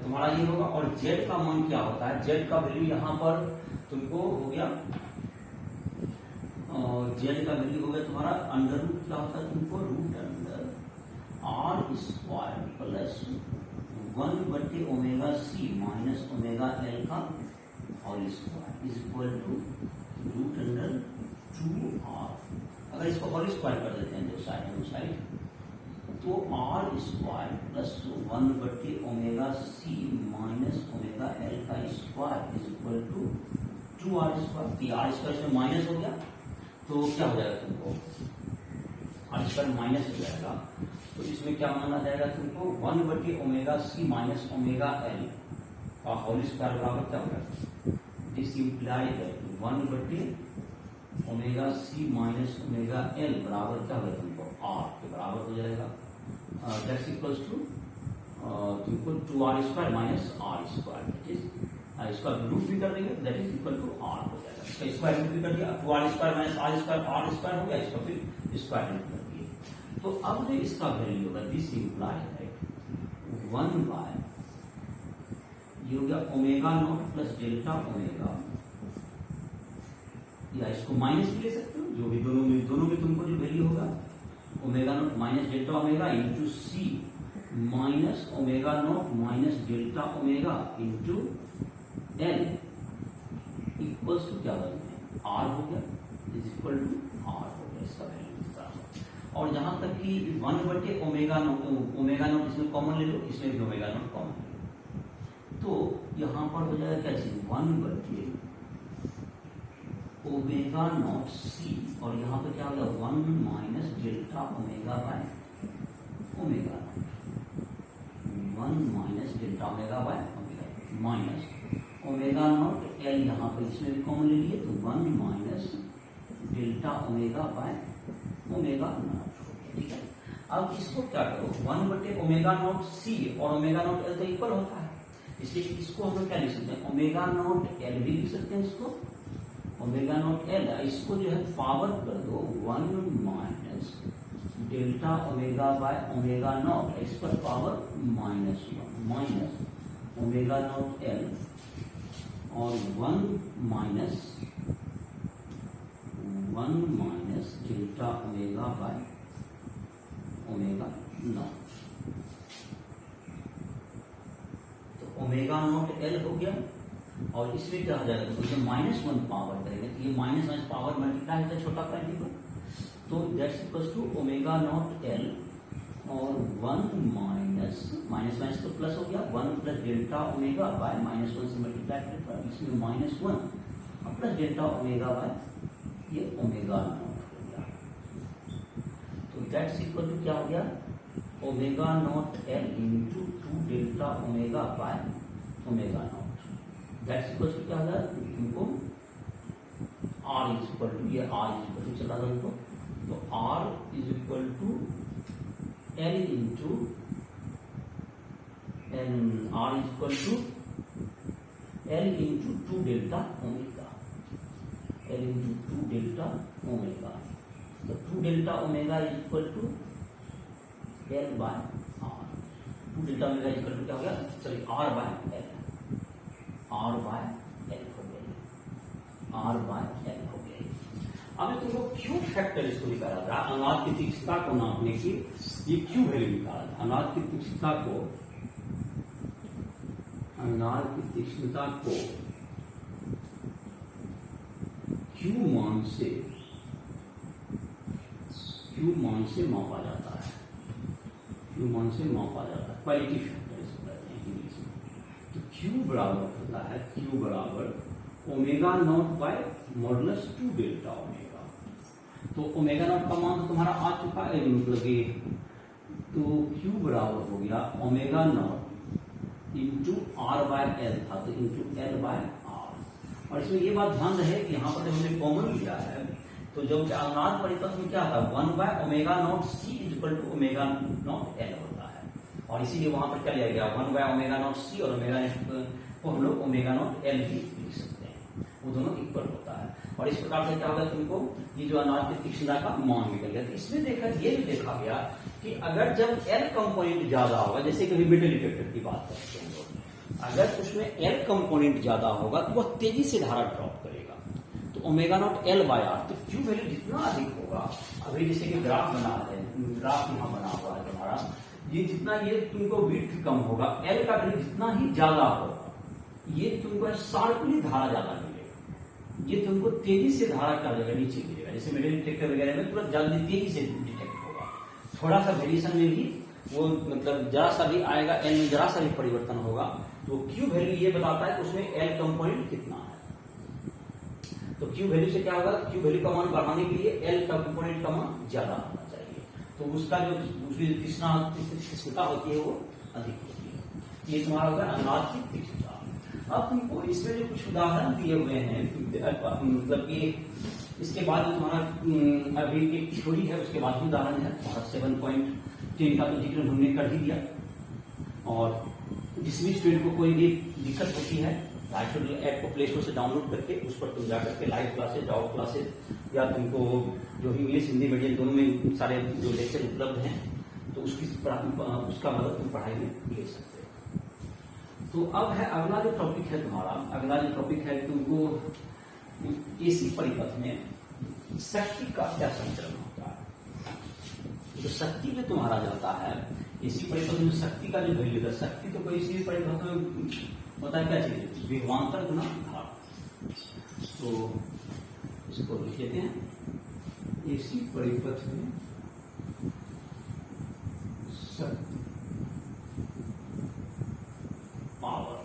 तुम्हारा ये होगा, और Z का मान क्या होता है, Z का वैल्यू यहाँ पर तुमको हो गया, Z का वैल्यू हो गया तुम्हारा अंडर रूट क्या होता है तुमको √R² प्लस 1/ओमेगा/C माइनस ओमेगा/L का whole square is equal to √2R। अगर इसको होल स्क्वायर कर देते हैं दो साइड, तो R² प्लस 1/ओमेगा/C माइनस ओमेगा/L का square is equal to 2R²। R² इसमें माइनस हो गया, तो क्या हो जाएगा तुमको, R² माइनस हो जाएगा, तो इसमें क्या माना जाएगा तुमको 1/ओमेगा/C माइनस ओमेगा/L का होल स्क्वायर बराबर क्या होगा, दिस इंप्लाइज 1/ओमेगा/C माइनस ओमेगा/L बराबर क्या होगा तुमको R के बराबर हो जाएगा, दैट्स इक्वल्स टू तुमको 2r² माइनस r², इसका रूट भी कर देंगे, that is equal to r हो जाएगा। इसका स्क्वायर रूट भी कर दिया, 2r² माइनस r² हो गया, इसका फिर स्क्वायर रूट कर दिए। तो अब जो इसका वैल्यू होगा, दिस इंप्लाई है 1 बाय, ये हो गया omega not plus delta omega, या इसको माइनस भी ले सकते हो, जो भी दोनों में तुमको जो वैल्यू होगा, omega naught minus delta omega into C minus omega naught minus delta omega into L equals to क्या बनेगा, आर हो गया, इज इक्वल टू आर हो गया इसका वैल्यू। और जहां तक कि 1 ओमेगा नॉट इसमें कॉमन ले लो, इसमें भी ओमेगा नॉट कॉमन ले लो, तो यहां पर हो जाएगा क्या चीज, 1 ओमेगा नॉट सी, और यहाँ पे क्या हो गया 1 minus delta omega by omega not, 1 minus delta omega by omega minus omega naught L, यहाँ पे इसमें भी कॉमन ले लिए, तो 1 minus delta omega by omega not, ठीक है। अब इसको क्या करो, 1 ओमेगा नॉट सी और ओमेगा नॉट एल तो इक्वल होता है, इसलिए इसको हम लोग क्या लिख सकते हैं, ओमेगा नॉट एल भी लिख सकते हैं इसको, ओमेगा नॉट एल, इसको जो है पावर कर दो 1 minus delta omega by omega not, इस पर power -1 minus omega naught L और 1 minus delta omega by omega not, तो ओमेगा नॉट एल हो गया। और इसमें क्या हो जाएगा, तो -1 पावर करेंगे, तो ये -1 पावर मल्टीप्लाई होता है छोटा पार्टिकल, तो that's equals to omega naught L और 1 माइनस तो प्लस हो गया, 1 प्लस डेल्टा ओमेगा बाय -1 से मल्टीप्लाई करता है, इसमें -1 और प्लस डेल्टा ओमेगा बाय ये ओमेगा नॉट हो गया, तो दैट्स इक्वल टू क्या हो गया, omega naught L into 2 delta omega by omega naught, that's equal to क्या होगा, तुमको r इज इक्वल टू, ये r इज इक्वल टू चला था उनको, तो r is equal to l into r is equal to l into 2 delta omega, l into 2 delta omega, तो 2 delta omega is equal to l by r, 2 delta omega is equal to क्या हो गया, sorry r by l, R by L हो गई, R by L हो गई। अब तुमको क्यू फैक्टर इसको निकाला था, अनुनाद की तीक्ष्णता को नापने की, ये क्यू वैल्यू निकाला था, अनुनाद की तीक्ष्णता को, अनुनाद की तीक्ष्णता को क्यू मान से मापा जाता है, क्यू मान से मापा जाता है, क्वालिटी फैक्टर इसको कहते हैं इंग्लिश में। तो क्यू बराबर होता है, क्यू बराबर omega naught by modulus 2 delta omega, तो ओमेगा नॉट का मान तो तुम्हारा आ चुका है, मतलब कि तो क्यू बराबर हो गया omega naught into R by L था, तो इंटू एल बाय आर। और इसमें ये बात ध्यान रहे कि यहाँ पर हमने कॉमन लिया है, तो जब अनुनाद परिपथ में क्या था, 1 by omega naught C is equal to omega naught L होता है, और इसीलिए वहां पर क्या लिया गया 1 बाय ओमेगा नॉट सी, और ओमेगा को हम लोग ओमेगा नॉट एल भी लिख सकते हैं, वो दोनों इक्वल होता है। और इस प्रकार से क्या होगा, तुमको ये जो अनुनाद की तीक्ष्णता का मान निकल गया। तो इसमें ये भी देखा गया कि अगर जब एल कंपोनेंट ज्यादा होगा, जैसे कभी मेटल डिटेक्टर की बात करते हैं लोग, अगर उसमें एल कंपोनेंट ज्यादा होगा तो वह तेजी से धारा ड्रॉप करेगा, तो omega naught L by R, तो क्यू वैल्यू जितना अधिक होगा, अभी जैसे कि ग्राफ बना है, ग्राफ यहाँ बना हुआ है तुम्हारा, ये जितना ये तुमको विड्थ कम होगा, एल का वैल्यू जितना ही ज्यादा होगा, ये तुमको शार्पली धारा ज्यादा मिलेगा, ये तुमको तेजी से धारा क्या जगह नीचे गिरेगा, जैसे मेटल डिटेक्टर वगैरह में तुरंत जल्दी तेजी से डिटेक्ट होगा, थोड़ा सा वेरिएशन में भी वो मतलब जरा सा भी आएगा, एल में जरा सा भी परिवर्तन होगा, तो क्यू वैल्यू ये बताता है कि उसमें एल कंपोनेंट कितना है। तो क्यू वैल्यू से क्या होगा, क्यू वैल्यू का मान बढ़ाने के लिए एल का कंपोनेंट का मान ज्यादा होना चाहिए, तो उसका जो उसकी तीक्ष्णता होती है वो अधिक होती है। ये तुम्हारा होगा अनुनाद की तीक्ष्णता। अब तुमको इसमें जो कुछ उदाहरण दिए हुए हैं, मतलब कि इसके बाद तुम्हारा अभी एक थ्योरी है, उसके बाद भी उदाहरण है, 7.10 का तो जिक्र हमने कर ही दिया। और जिस भी स्टूडेंट को कोई भी दिक्कत होती है, लाइव ऐप को प्ले स्टोर से डाउनलोड करके उस पर तुम जाकर के लाइव क्लासेस, डाउट क्लासेस या तुमको जो इंग्लिश हिंदी मीडियम दोनों में सारे जो लेक्चर उपलब्ध हैं, तो उसका मदद तुम पढ़ाई में ले सकते हो। तो अब है अगला जो टॉपिक है तुम्हारा, अगला जो टॉपिक है तुमको एसी परिपथ में शक्ति का क्या संचरण होता है। तो शक्ति में तुम्हारा जाता है एसी परिपथ में शक्ति का जो वैल्यू है, शक्ति तो कोई इसी परिपथ में होता है क्या चीज, विभवांतर गुना धारा। तो इसको लिख लेते हैं, एसी परिपथ में शक्ति पावर।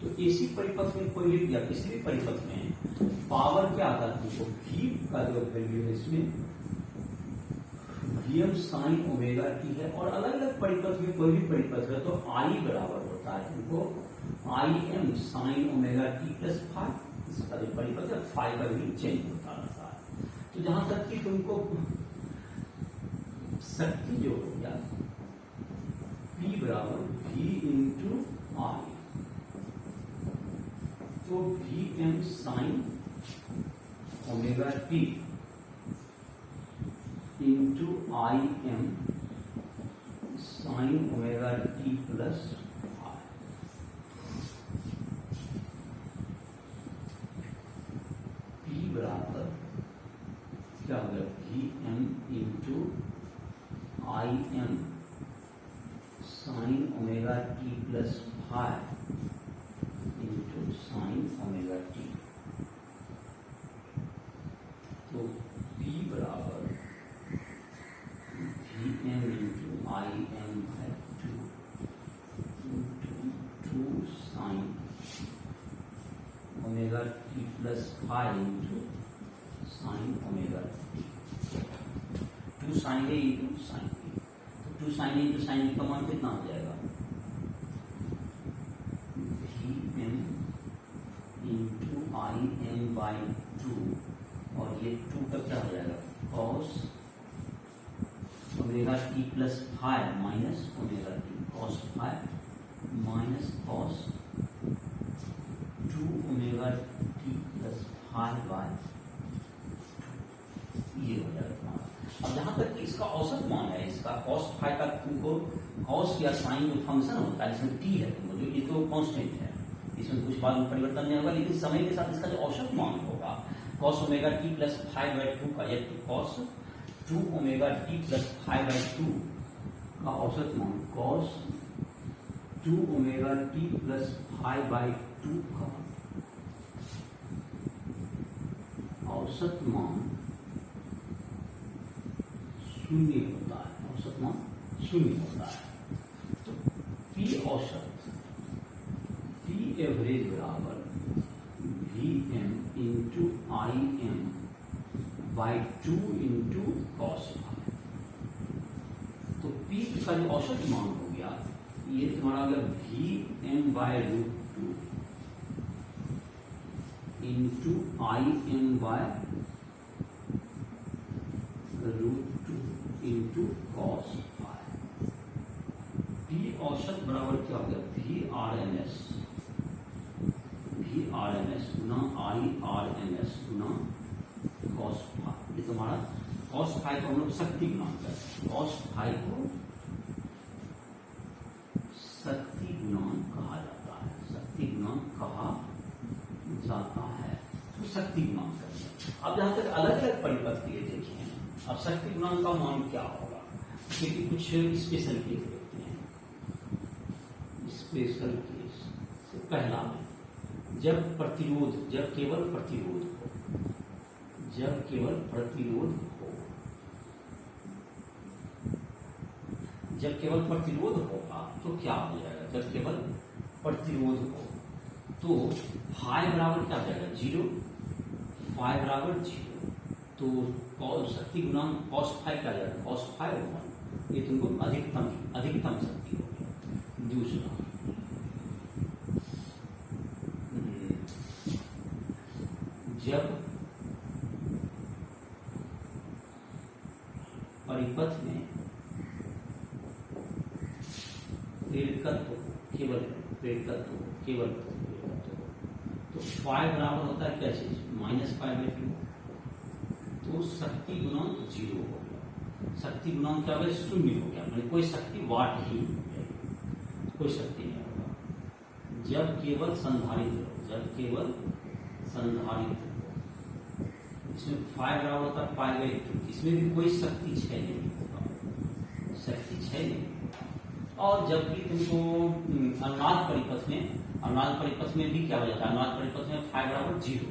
तो एसी परिपथ में कोई भी या किसी भी परिपथ में पावर क्या आता है तुमको, V का जो वैल्यू है इसमें Vm साइन ओमेगा टी है। और अलग अलग परिपथ में कोई भी परिपथ है तो I बराबर होता है तुमको Im sine omega T plus five. इसका जो परिपथ है फाइव का भी चेंज होता रहता है। तो जहां तक कि तुमको शक्ति जो हो गया P बराबर V इंटू आई, तो Vm sine omega T into Im sine omega T plus P बराबर क्या हो गया, Vm into Im sine omega T plus five into sine omega T. तो P बराबर Vm into Im by two into two sine omega T plus five into sine omega T. Two sine A into sine T, तो two sine A into sine T का मान कितना हो जाएगा, Vm into Im by two, और ये to का क्या हो जाएगा, cos omega T plus five minus omega T cos five minus cos two omega T plus five by, ये हो जाएगा तुम्हारा। अब जहां तक कि इसका औसत मान है, इसका कॉस फाइव का तुमको कॉस या साइन जो फंक्शन होता है इसमें टी है तुमको, जो ये तो कांस्टेंट है, इसमें कुछ बाद में परिवर्तन नहीं होगा, लेकिन समय के साथ इसका जो औसत मान होगा cos omega T plus five by two का, या cos two omega T plus five by two का औसत मान cos two omega T plus five by two का औसत मान शून्य होता है, औसत मान शून्य होता है। तो P औसत, P एवरेज बराबर Vm into Im by two into cos five. तो P का जो औसत मान हो गया ये तुम्हारा अगर Vm by root two into Im by root two into cos phi. P औसत बराबर क्या हो गया, Vrms गुना IRMS गुना कॉस फाइव। ये तुम्हारा कॉस फाइव को हम लोग शक्ति गुणांक करते हैं, कॉस फाइव को शक्ति गुणांक कहा जाता है, शक्ति गुणांक कहा जाता है। तो शक्ति गुणांक करते हैं। अब जहां तक अलग अलग परिपथ के देखिए, अब शक्ति गुणांक का मान क्या होगा, क्योंकि कुछ स्पेशल केस देखते हैं। स्पेशल केस से पहला में जब प्रतिरोध, जब केवल प्रतिरोध हो, जब केवल प्रतिरोध हो, जब केवल प्रतिरोध होगा तो क्या हो जाएगा, जब केवल प्रतिरोध हो तो फाई बराबर क्या हो जाएगा, जीरो, फाई बराबर जीरो। तो शक्ति गुणांक कॉस फाइव क्या जाएगा, कॉस फाइव वन, ये तुमको अधिकतम शक्ति होगी। दूसरा जब परिपथ में प्रेरकत्व केवल प्रेरकत्व केवल प्रेरकत्व, तो फाई बराबर होता है क्या चीज -5/2, तो शक्ति गुणांक 0 हो गया। शक्ति गुणांक क्या हो गया, 0 हो गया, मतलब कोई शक्ति वाट ही नहीं है, कोई शक्ति नहीं होगा जब केवल संधारित्र हो, जब केवल संधारित्र हो। इसमें फाई बराबर होता है π/2, इसमें भी कोई शक्ति क्षय नहीं होगा, शक्ति क्षय नहीं। और जबकि तुमको अनुनाद परिपथ में भी क्या हो जाता है, अनुनाद परिपथ में फाई बराबर 0,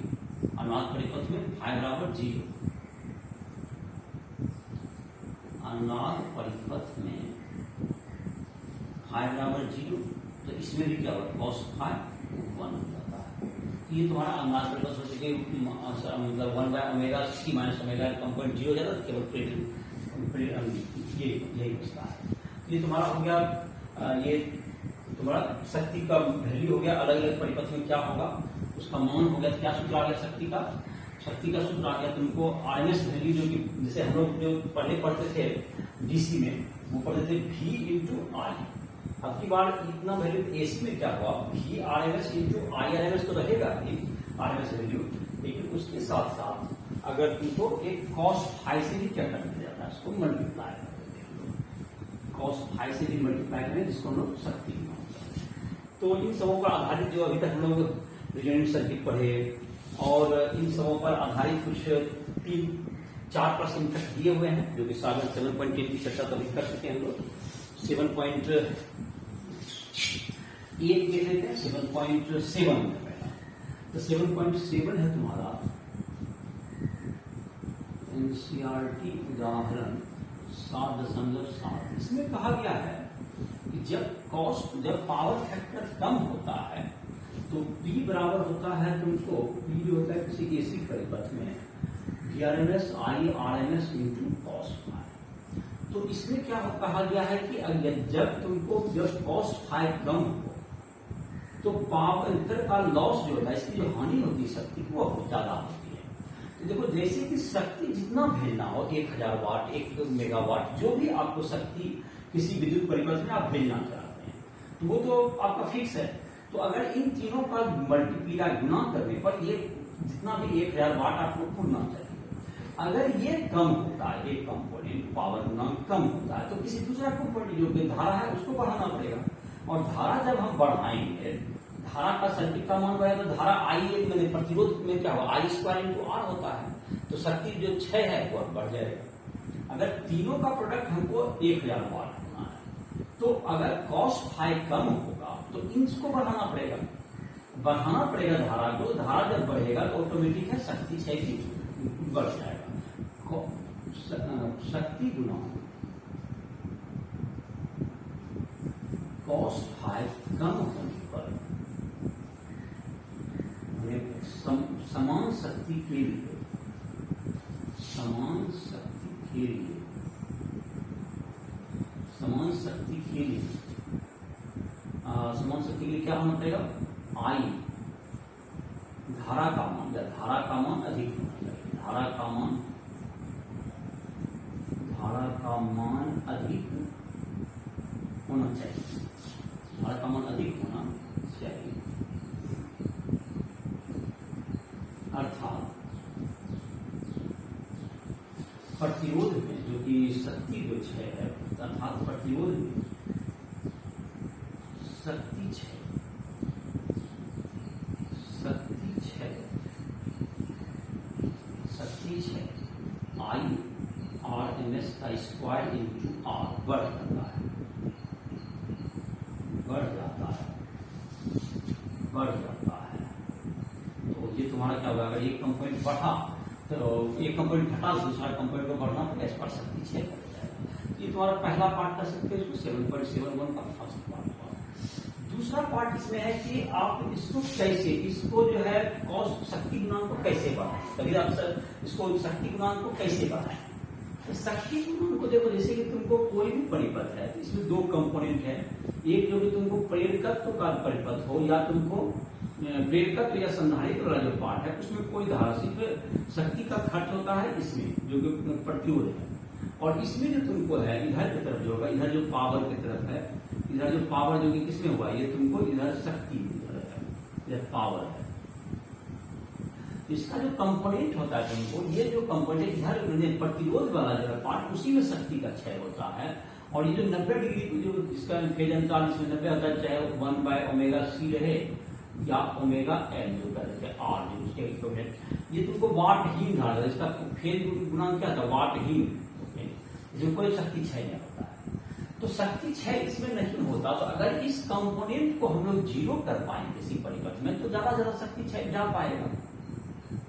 अनुनाद परिपथ में फाई बराबर 0, अनुनाद परिपथ में फाई बराबर 0, तो इसमें भी क्या होगा cos फाई 1 हो जाता है। ये तुम्हारा अनुनाद परिपथ हो चुके मतलब 1/ωc - ω कम 0 हो जाता है, केवल यही बचता है। ये तुम्हारा हो गया, ये तुम्हारा शक्ति का वैल्यू हो गया, अलग अलग परिपथ में क्या होगा उसका मान हो गया। क्या सूत्र आ गया शक्ति का सूत्र आ गया तुमको आरएमएस वैल्यू, जो कि जैसे हम लोग जो पहले पढ़ते थे डीसी में, वो पढ़ते थे V/I। अब की बार इतना वैल्यू एसी में क्या हुआ, V/RMS/IRMS तो रहेगा आरएमएस वैल्यू, लेकिन उसके साथ साथ अगर तुमको एक cos फाई से भी क्या कर दिया जाता है, इसको मल्टीप्लाई cos फाई से भी मल्टीप्लाई करें, जिसको हम लोग शक्ति मानते हैं। तो इन सबों पर आधारित जो अभी तक हम लोग रेजोनेंट सर्किट पढ़े, और इन सबों पर आधारित कुछ 3-4 प्रश्न तक दिए हुए हैं, जो कि 7.8 की चर्चा तो अभी कर चुके हैं हम लोग। 7.8 देख लेते हैं, 7.7 में पहला, तो 7.7 है तुम्हारा एनसीईआरटी उदाहरण 7.7। इसमें कहा गया है कि जब पावर फैक्टर कम होता है तो P बराबर होता है तुमको, P जो होता है किसी एसी परिपथ में VRMS/IRMS × cos फाई। तो इसमें क्या कहा गया है कि जब cos फाई कम हो तो पावर का लॉस जो होता है, इसकी जो हानि होती है शक्ति की, वो बहुत ज्यादा होती है। तो देखो जैसे कि शक्ति जितना भेजना हो, 1000 वाट 1 मेगावाट, जो भी आपको शक्ति किसी विद्युत परिपथ में आप भेजना चाहते हैं, तो वो तो आपका फिक्स है। तो अगर इन तीनों का मल्टीप्लाई गुना करने पर ये जितना भी 1000 वाट आपको पूर्णा चाहिए, अगर ये कम होता है, एक कंपोनेंट पावर गुणांक कम होता है, तो किसी दूसरा कंपोनेंट जो कि धारा है उसको बढ़ाना पड़ेगा। और धारा जब हम बढ़ाएंगे, धारा का सर्किट का मान बढ़ेगा, तो धारा I मैंने प्रतिरोध में क्या होगा, I² × R होता है, तो शक्ति जो क्षय है वो बढ़ जाएगा। अगर तीनों का प्रोडक्ट हमको 1000 वाट होना है, तो अगर cos फाई कम होगा तो इसको बढ़ाना पड़ेगा धारा को। धारा जब बढ़ेगा तो ऑटोमेटिक है शक्ति क्षय भी बढ़ जाएगा। शक्ति गुणांक cos फाई कम होने पर समान शक्ति के लिए समान शक्ति के लिए क्या होना पड़ेगा, I धारा का मान अधिक होना चाहिए, धारा का मान अधिक होना चाहिए, धारा का मान अधिक होना चाहिए। अर्थात प्रतिरोध में जो कि शक्ति जो क्षय है, अर्थात प्रतिरोध में शक्ति क्षय IRMS² × R बढ़ जाता है। तो ये तुम्हारा क्या होगा, अगर एक कंपोनेंट बढ़ा तो एक कंपोनेंट घटा तो दूसरा कंपोनेंट को बढ़ना पड़ेगा, इस पर शक्ति क्षय कर जाएगा। ये तुम्हारा पहला पार्ट कर सकते हैं, इसको 7.71 का फर्स्ट पार्ट। दूसरा पार्ट इसमें है कि आप इसको जो है शक्ति गुणांक को कैसे बढ़ाएं, कभी आप इसको शक्ति गुणांक को कैसे बढ़ाएं। तो शक्ति गुणांक को देखो, जैसे कि तुमको कोई भी परिपथ है, इसमें 2 कंपोनेंट है, एक जो कि तुमको प्रेरकत्व का परिपथ हो, या तुमको प्रेरकत्व या संधारित्र वाला जो पार्ट है, उसमें कोई धारा सिर्फ शक्ति का खर्च होता है, इसमें जो कि प्रतिरोध है। और इसमें जो तुमको है इधर की तरफ जो होगा, इधर जो पावर की तरफ है, इधर इधर जो पावर जो कि किसमें हुआ, ये तुमको इधर शक्ति इधर पावर है। इसका जो कंपोनेंट होता है तुमको, ये जो कंपोनेंट इधर प्रतिरोध वाला जो है पार्ट, उसी में शक्ति का क्षय होता है। और ये जो 90 डिग्री जो इसका फेज अंतराल इसमें 90 होता है, चाहे 1/ωc रहे या ओमेगा एल जो कहते हैं आर जो उसके इक्विवेलेंट, ये तुमको वाट हीन धारा, इसका फेज गुणांक क्या था, वाट हीन, इसमें कोई शक्ति क्षय नहीं होता है। तो शक्ति क्षय इसमें नहीं होता। तो अगर इस कंपोनेंट को हम लोग जीरो कर पाएंगे किसी परिपथ में, तो ज्यादा ज्यादा शक्ति क्षय जा पाएगा,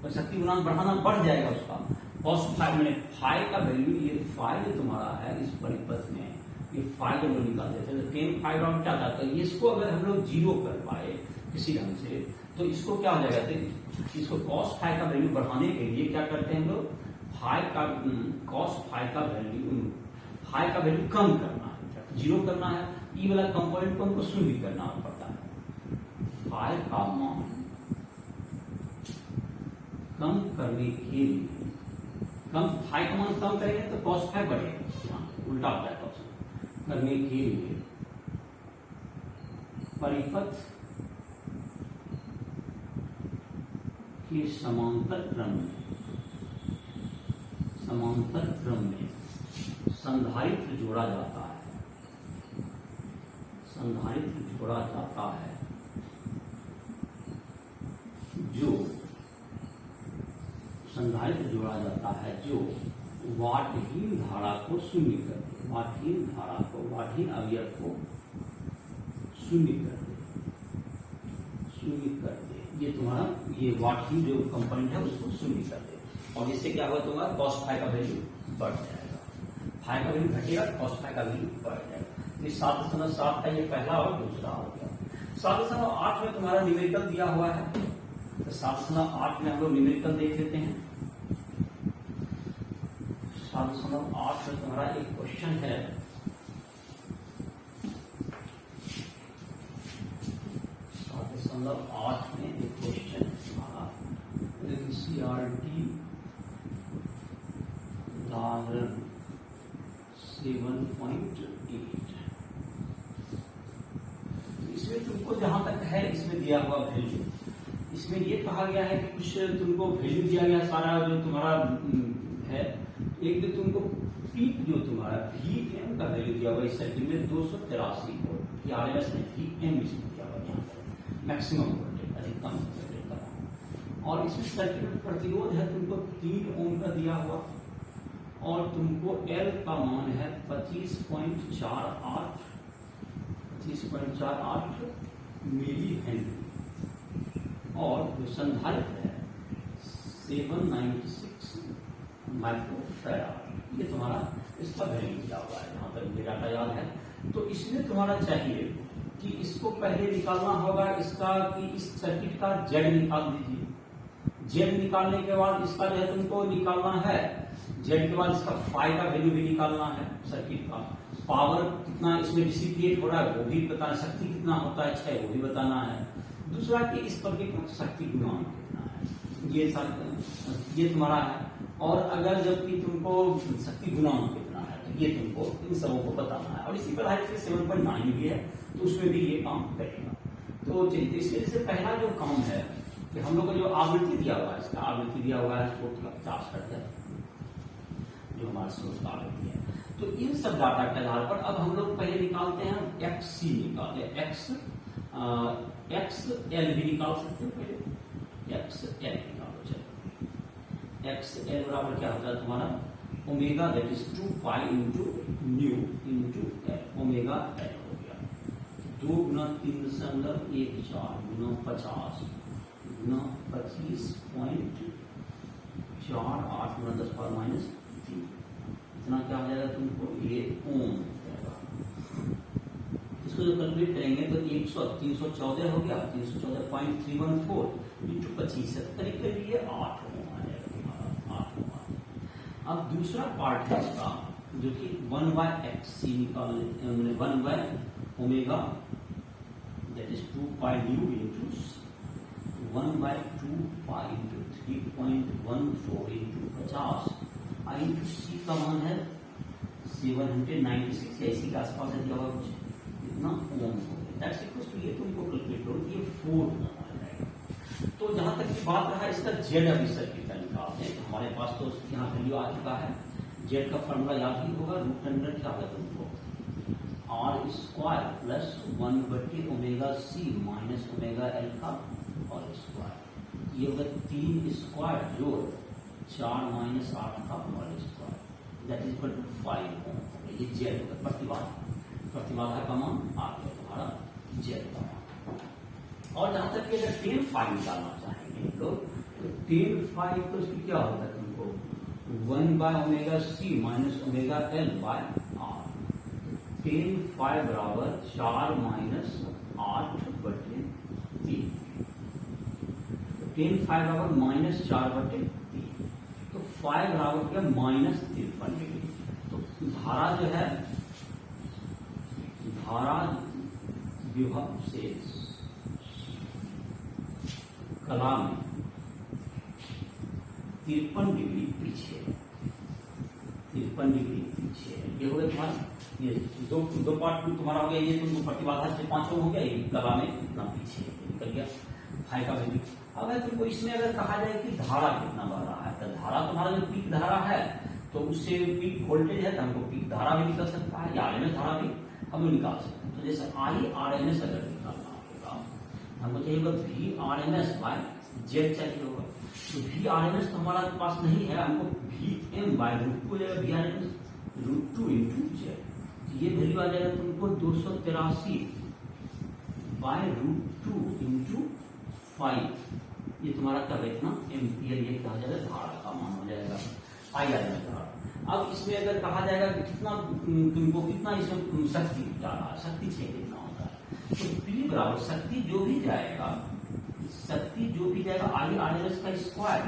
तो शक्ति गुणांक बढ़ाना बढ़ जाएगा उसका। cos फाइव में फाइव का वैल्यू, ये फाइव तुम्हारा है इस परिपथ में, ये फाइव का वैल्यू निकाल देते हैं। तो 10 फाइव राउंड क्या था, तो इसको अगर हम लोग जीरो कर पाए किसी ढंग से, तो इसको क्या हो जाएगा, तो इसको cos फाइव का वैल्यू बढ़ाने के लिए क्या करते हैं हम लोग, cos फाइव का वैल्यू कम करना है, जीरो करना है। ई वाला कंपोनेंट को हमको शून्य करना पड़ता है। फाइव का मान कम करने के लिए, फाइव का मान कम करेंगे तो cos फाइव बढ़ेगा, उल्टा होता है क्वेश्चन, करने के लिए परिपथ के समांतर क्रम में संधारित्र जोड़ा जाता है, संधारित्र जोड़ा जाता है जो संधारित्र जोड़ा जाता है जो वाटहीन धारा को शून्य कर दे, वाटहीन धारा को, वाटहीन अवयव को शून्य कर दे, ये तुम्हारा ये वाटहीन जो कंपोनेंट है उसको शून्य कर दे। और इससे क्या होगा, तुम्हारा cos फाइव का वैल्यू बढ़ जाएगा, फाइव का वैल्यू घटेगा, cos फाइव का वैल्यू बढ़ जाएगा। ये 7.7 का ये पहला और दूसरा हो गया। 7.8 में तुम्हारा न्यूमेरिकल दिया हुआ है, तो 7.8 में हम लोग न्यूमेरिकल देख लेते हैं। 7.8 में तुम्हारा एक क्वेश्चन है, आठ में एक क्वेश्चन है तुम्हारा CRT उदाहरण 7.8। इसमें तुमको जहां तक है इसमें दिया हुआ वैल्यू, इसमें ये कहा गया है कि कुछ तुमको वैल्यू दिया गया सारा जो तुम्हारा है। एक तो तुमको पीक जो तुम्हारा VM का वैल्यू दिया हुआ इस सर्किट में 283 वोल्ट, RMS में VM इसमें दिया हुआ, यहाँ पर मैक्सिमम वोल्टेज, अधिकतम वोल्टेज का। और इसमें सर्किट में प्रतिरोध है तुमको 3 ओम का दिया हुआ, और तुमको L का मान है 25.48 मिली हेनरी, और जो संधारित्र है 796 माइक्रोफैराड, ये तुम्हारा इसका वैल्यू दिया हुआ है, जहां तक मुझे डाटा याद है। तो इसमें तुम्हारा चाहिए कि इसको पहले निकालना होगा इसका, कि इस सर्किट का जेड निकाल दीजिए। जेड निकालने के बाद इसका जो है तुमको निकालना है, जेड के बाद इसका फाई का वैल्यू भी निकालना है, सर्किट का पावर कितना इसमें डिसिपेट हो रहा है वो भी बताना, शक्ति कितना होता है 6 वो भी बताना है। दूसरा कि इस सर्किट का शक्ति गुणांक कितना है, ये तुम्हारा है। और अगर जबकि तुमको शक्ति गुणांक कितना है, तो ये तुमको इन सबों को बताना है। और इसी पर 7.9 भी है, तो उसमें भी ये काम करेगा। तो चलिए, इसके से पहला जो काम है कि हम लोग को जो आवृत्ति दिया हुआ है, इसका आवृत्ति दिया हुआ है 50 हर्ट्ज है, जो हमारा स्रोत का आवृत्ति है। तो इन सब डाटा के आधार पर अब हम लोग पहले निकालते हैं XC निकाले, XL भी निकाल सकते हैं पहले, XL निकालो। चलो XL बराबर क्या होता है तुम्हारा omega, that is 2 pi into new into L, omega L हो गया। 2 गुना 3.14 गुना 50 गुना 25.48 गुना 10⁻³ इतना क्या हो जाएगा तुमको, ये ओम जाएगा। इसको जो कैलकुलेट करेंगे तो 314 हो गया, 314.314 इंटू 25 है, करीब करीब ये 8 ओम आ जाएगा, 8 ओम। अब दूसरा पार्ट है इसका जो कि 1/XC निकालने, 1/ओमेगा that is 2 pi nu into 1/2 pi into 3.14 into 50 into C का मान है 796 ऐसी के आसपास है, दिया हुआ कुछ इतना 4 आ जाएगा। तो जहां तक की बात रहा इसका जेड अभी सर्किट का निकालते हैं, तो हमारे पास तो यहाँ वैल्यू आ चुका है। जेड का फॉर्मूला याद ही होगा, रूट अंडर क्या होगा तुमको, आर स्क्वायर प्लस 1/ओमेगा c माइनस ओमेगा एल का और स्क्वायर, ये होगा 3 स्क्वायर जोड़ 4 माइनस 8 का और square, that is equal to 5 ohm. ये जेड होगा प्रतिबाधा का मान आ गया तुम्हारा जेड का मान। और जहां तक कि अगर टेन फाई निकालना चाहेंगे तो टेन फाई तो इसकी क्या होता है तुमको, 1/ओमेगा c minus omega L by R. Tan phi बराबर 4 माइनस 8/3, टेन फाई बराबर माइनस 4/3, तो फाई बराबर क्या माइनस 53 डिग्री। तो धारा जो है, धारा विभव से कला में 53 डिग्री पीछे, 53 डिग्री पीछे। ये हो गया तुम्हारा, ये दो पार्ट तुम्हारा हो गया, ये तुमको प्रतिबाधा से 5 हो गया, ये कला में इतना पीछे निकल गया फाई का वैल्यू। अगर तुमको इसमें अगर कहा जाए कि धारा कितना बढ़ रहा है, तो धारा तुम्हारा जो पीक धारा है तो उससे पीक वोल्टेज है तो हमको पीक धारा भी निकल सकता है, या आरएमएस धारा भी हम निकाल सकते हैं। तो जैसे आई आरएमएस अगर निकालना होगा, हमको चाहिए होगा वी आरएमएस बाय जेड चाहिए होगा। तो वी आरएमएस तो हमारा पास नहीं है, हमको वी एम बाय रूट 2 हो जाएगा, V RMS root 2 into Z. ये वैल्यू आ जाएगा तुमको 283 बाय रूट 2 इंटू 5। ये तुम्हारा कब इतना एम्पियर, ये कहा जाएगा धारा का मान हो जाएगा, आई आ जाएगा धारा। अब इसमें अगर कहा जाएगा कि कितना तुमको कितना इसमें शक्ति जा रहा है, शक्ति से कितना होता है, तो पी बराबर शक्ति जो भी जाएगा, शक्ति जो भी जाएगा आई आर एस का स्क्वायर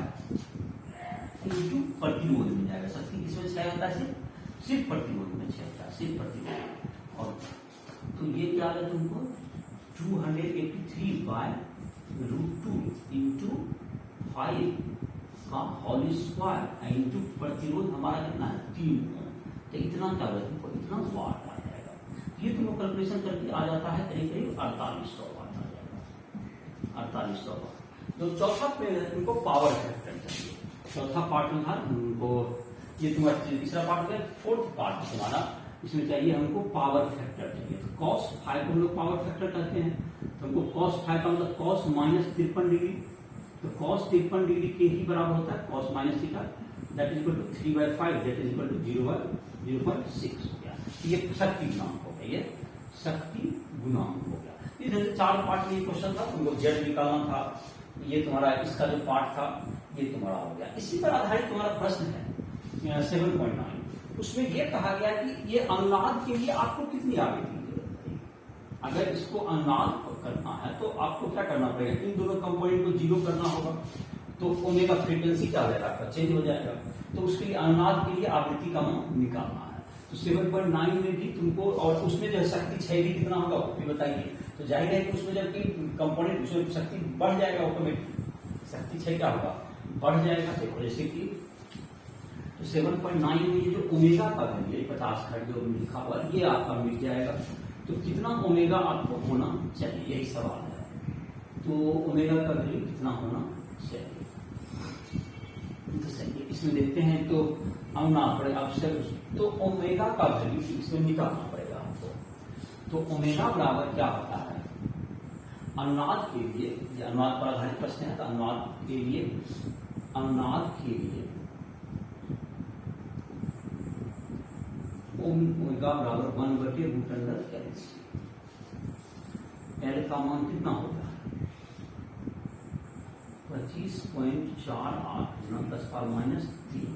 इंटू प्रतिरोध में जाएगा। शक्ति किसमें क्षय होता है, सिर्फ प्रतिरोध में क्षय होता है, सिर्फ प्रतिरोध। और तो ये क्या आ गया तुमको 283 बाय रूट 2 इंटू 5 का होल स्क्वायर इंटू प्रतिरोध हमारा कितना है 3 ओम। तो इतना क्या होगा तुमको, इतना वाट आ जाएगा। ये तुमको कैलकुलेशन करके आ जाता है करीब करीब 4800 वाट आ जाएगा, 4800 वाट। तो चौथा पेज है तुमको पावर फैक्टर चाहिए। चौथा पार्ट में था तुमको, ये तुम्हारा तीसरा पार्ट है, फोर्थ पार्ट तुम्हारा इसमें चाहिए हमको पावर फैक्टर चाहिए। तो कॉस फाइव को हम लोग पावर फैक्टर कहते हैं। तो हमको कॉस फाइव का मतलब कॉस माइनस 53 डिग्री, तो कॉस 53 डिग्री के ही बराबर होता है cos minus theta, that is equal to 3/5, that is equal to 0/06 हो गया। ये शक्ति गुणांक हो गया, ये शक्ति गुणांक हो गया। ये जैसे 4 पार्ट में ये क्वेश्चन था, तुमको जेड निकालना था, ये तुम्हारा इसका जो पार्ट था ये तुम्हारा हो गया। इसी पर आधारित तुम्हारा प्रश्न है 7.9, उसमें यह कहा गया कि ये अनुनाद के लिए आपको कितनी आवृत्ति की जरूरत पड़ेगी। अगर इसको अनुनाद करना है तो आपको क्या करना पड़ेगा, इन दोनों कंपोनेंट को 0 करना होगा, तो ओमेगा फ्रीक्वेंसी क्या हो जाएगा आपका, चेंज हो जाएगा। तो उसके लिए अनुनाद के लिए आवृत्ति का मान निकालना है। तो 7.9 में भी तुमको, और उसमें जो शक्ति 6 भी कितना होगा वो भी बताइए। तो जाहिर है कि उसमें जबकि कंपोनेंट उसमें शक्ति बढ़ जाएगा, ऑटोमेटिक शक्ति 6 क्या होगा, बढ़ जाएगा। देखो जैसे कि तो 7.9 में ये जो ओमेगा का वैल्यू 50 हर्ट्ज जो लिखा हुआ है, ये आपका मिट जाएगा। तो कितना ओमेगा आपको होना चाहिए, यही सवाल है। तो ओमेगा का वैल्यू कितना होना चाहिए, तो सही इसमें देखते हैं। तो अनुनाद पड़ेगा आपसे, तो ओमेगा का वैल्यू इसमें निकालना पड़ेगा आपको। तो ओमेगा बराबर क्या होता है अनुनाद के लिए, अनुनाद पर आधारित प्रश्न है, तो अनुनाद के लिए ओमेगा बराबर 1/√LC। एल का मान कितना होगा 25.48 × 10⁻³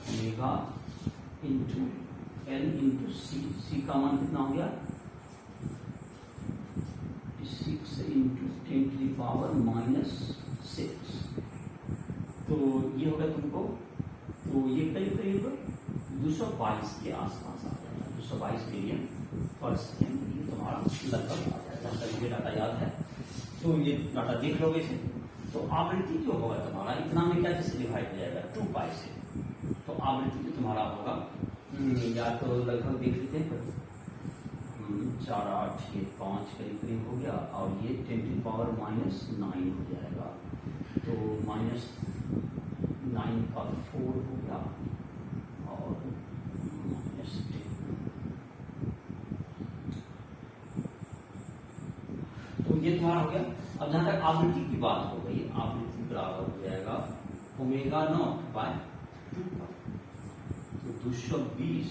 ओमेगा इंटू एल इंटू सी। सी का मान कितना हो गया 6 इंटू 10⁻⁻6। तो ये होगा तुमको, तो ये करीब करीब 222 के आसपास आ जाएगा, 222 मिलियन पर सेकेंड ये तुम्हारा लगभग आ जाएगा। ये डाटा याद है तो ये डाटा देख लोगे से। तो आवृत्ति जो होगा तुम्हारा इतना में क्या जैसे डिवाइड हो जाएगा 2π से, तो आवृत्ति जो तुम्हारा होगा या तो लगभग देख लेते हैं 4 8 ये 5 करीब करीब हो गया, और ये 10⁻⁻9 हो जाएगा, तो -9 का 4 हो गया और -10। तो ये तुम्हारा हो गया। अब जहां तक आवृत्ति की बात हो गई, आवृत्ति बराबर हो जाएगा ओमेगा नॉट बाय 2, तो 220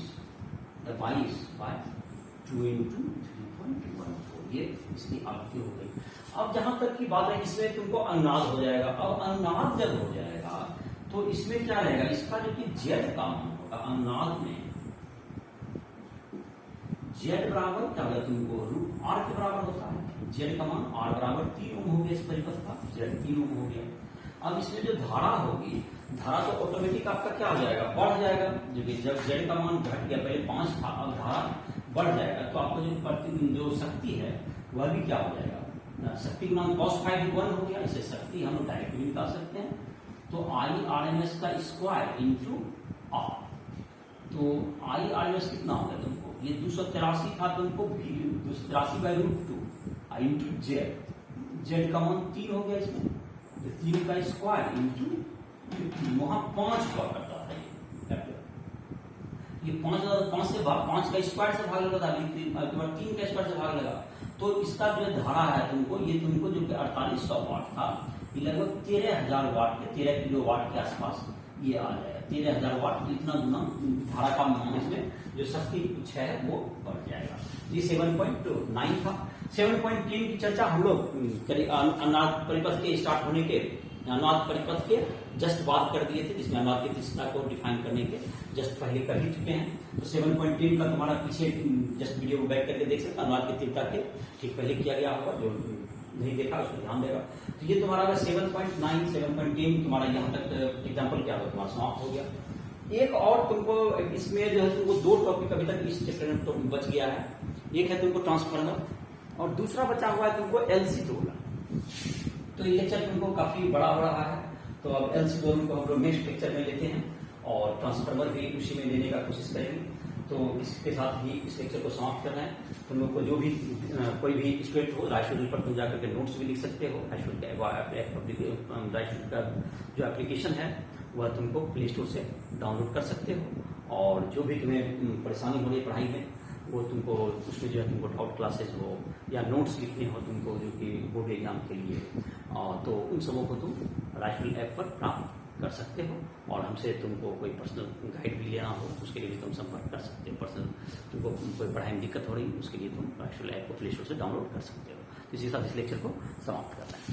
बाय 2 इंटू 3.14, ये इसकी आवृत्ति हो गई। अब जहां तक की बात है, इसमें तुमको अनुनाद हो जाएगा। अब अनुनाद जब हो जाएगा तो इसमें क्या रहेगा, इसका जो कि जेड का मान होगा अनुनाद में, जेड बराबर क्या होगा तुमको रूट आर के बराबर होता है। जेड का मान आर बराबर 3 ओम हो गया, इस परिपथ का जेड 3 ओम हो गया। अब इसमें जो धारा होगी, धारा तो ऑटोमेटिक आपका क्या हो जाएगा, बढ़ जाएगा, जो कि जब जेड का मान घट गया, पहले 5 था, अब धारा बढ़ जाएगा, तो आपको जो शक्ति है वह भी क्या हो जाएगा, शक्ति का मान cos 5 1 हो गया। इसे शक्ति हम डायरेक्ट भी निकाल सकते हैं, तो I/RMS का स्क्वायर इंटू आर, तो I/RMS कितना हो गया तुमको, ये 283 था तुमको, 283/√2 इंटू जेड, जेड का मान 3 हो गया इसमें, तो 3 का स्क्वायर इंटू वहां 5 हुआ करता था, ये 5 से भाग 5 का स्क्वायर से भाग लगा था, 3 का स्क्वायर से भाग लगा, तो इसका जो धारा है तुमको, ये तुमको जो कि 4800 वाट था, ये लगभग 13000 वाट के 13 किलो वाट के आसपास ये आ जाएगा। 13000 वाट इतना गुना धारा का मान, इसमें जो शक्ति कुछ है वो बढ़ जाएगा। ये 7.9 था। 7.3 की चर्चा हम लोग अनुनाद परिपथ के स्टार्ट होने के, अनुनाद परिपथ के जस्ट बात कर दिए थे, जिसमें अनुनाद की तीव्रता को डिफाइन करने के जस्ट पहले कर ही चुके हैं। तो 7.3 का तुम्हारा पीछे जस्ट वीडियो को बैक करके देख सकते, अनुनाद की तीव्रता के ठीक पहले किया गया होगा, जो नहीं देखा उसको ध्यान देगा। तो ये तुम्हारा 7.9 7.3 तुम्हारा यहाँ तक एग्जाम्पल क्या होगा, तुम्हारा समाप्त हो गया। एक और तुमको इसमें जो है तुमको 2 टॉपिक अभी तक इस चैप्टर में बच गया है। एक है तुमको ट्रांसफार्मर और दूसरा बचा हुआ है तुमको एलसी रोलर। तो ये लेक्चर तुमको काफी बड़ा हो रहा है, तो अब एलसी रोलर को हम लोग नेक्स्ट लेक्चर में लेते हैं और ट्रांसफार्मर भी उसी में लेने का कोशिश करेंगे। तो इसके साथ ही इस लेक्चर को समाप्त करना है। तुम लोग को जो भी कोई भी स्टूडेंट हो, राइशूल पर तुम जाकर के नोट्स भी लिख सकते हो। राइशूल का जो एप्लीकेशन है वह तुमको प्ले स्टोर से डाउनलोड कर सकते हो, और जो भी तुम्हें परेशानी हो रही है पढ़ाई में, वो तुमको उसमें जो है तुमको डाउट क्लासेस हो या नोट्स लिखने हो तुमको जो कि बोर्ड एग्जाम के लिए, तो उन सबों को तुम राइशूल ऐप पर प्राप्त कर सकते हो। और हमसे तुमको कोई पर्सनल गाइड भी लेना हो उसके लिए भी तुम संपर्क कर सकते हो। पर्सनल तुमको कोई पढ़ाई में दिक्कत हो रही है उसके लिए तुम राइशूल ऐप को प्ले स्टोर से डाउनलोड कर सकते हो। इसी के साथ इस लेक्चर को समाप्त करते हैं।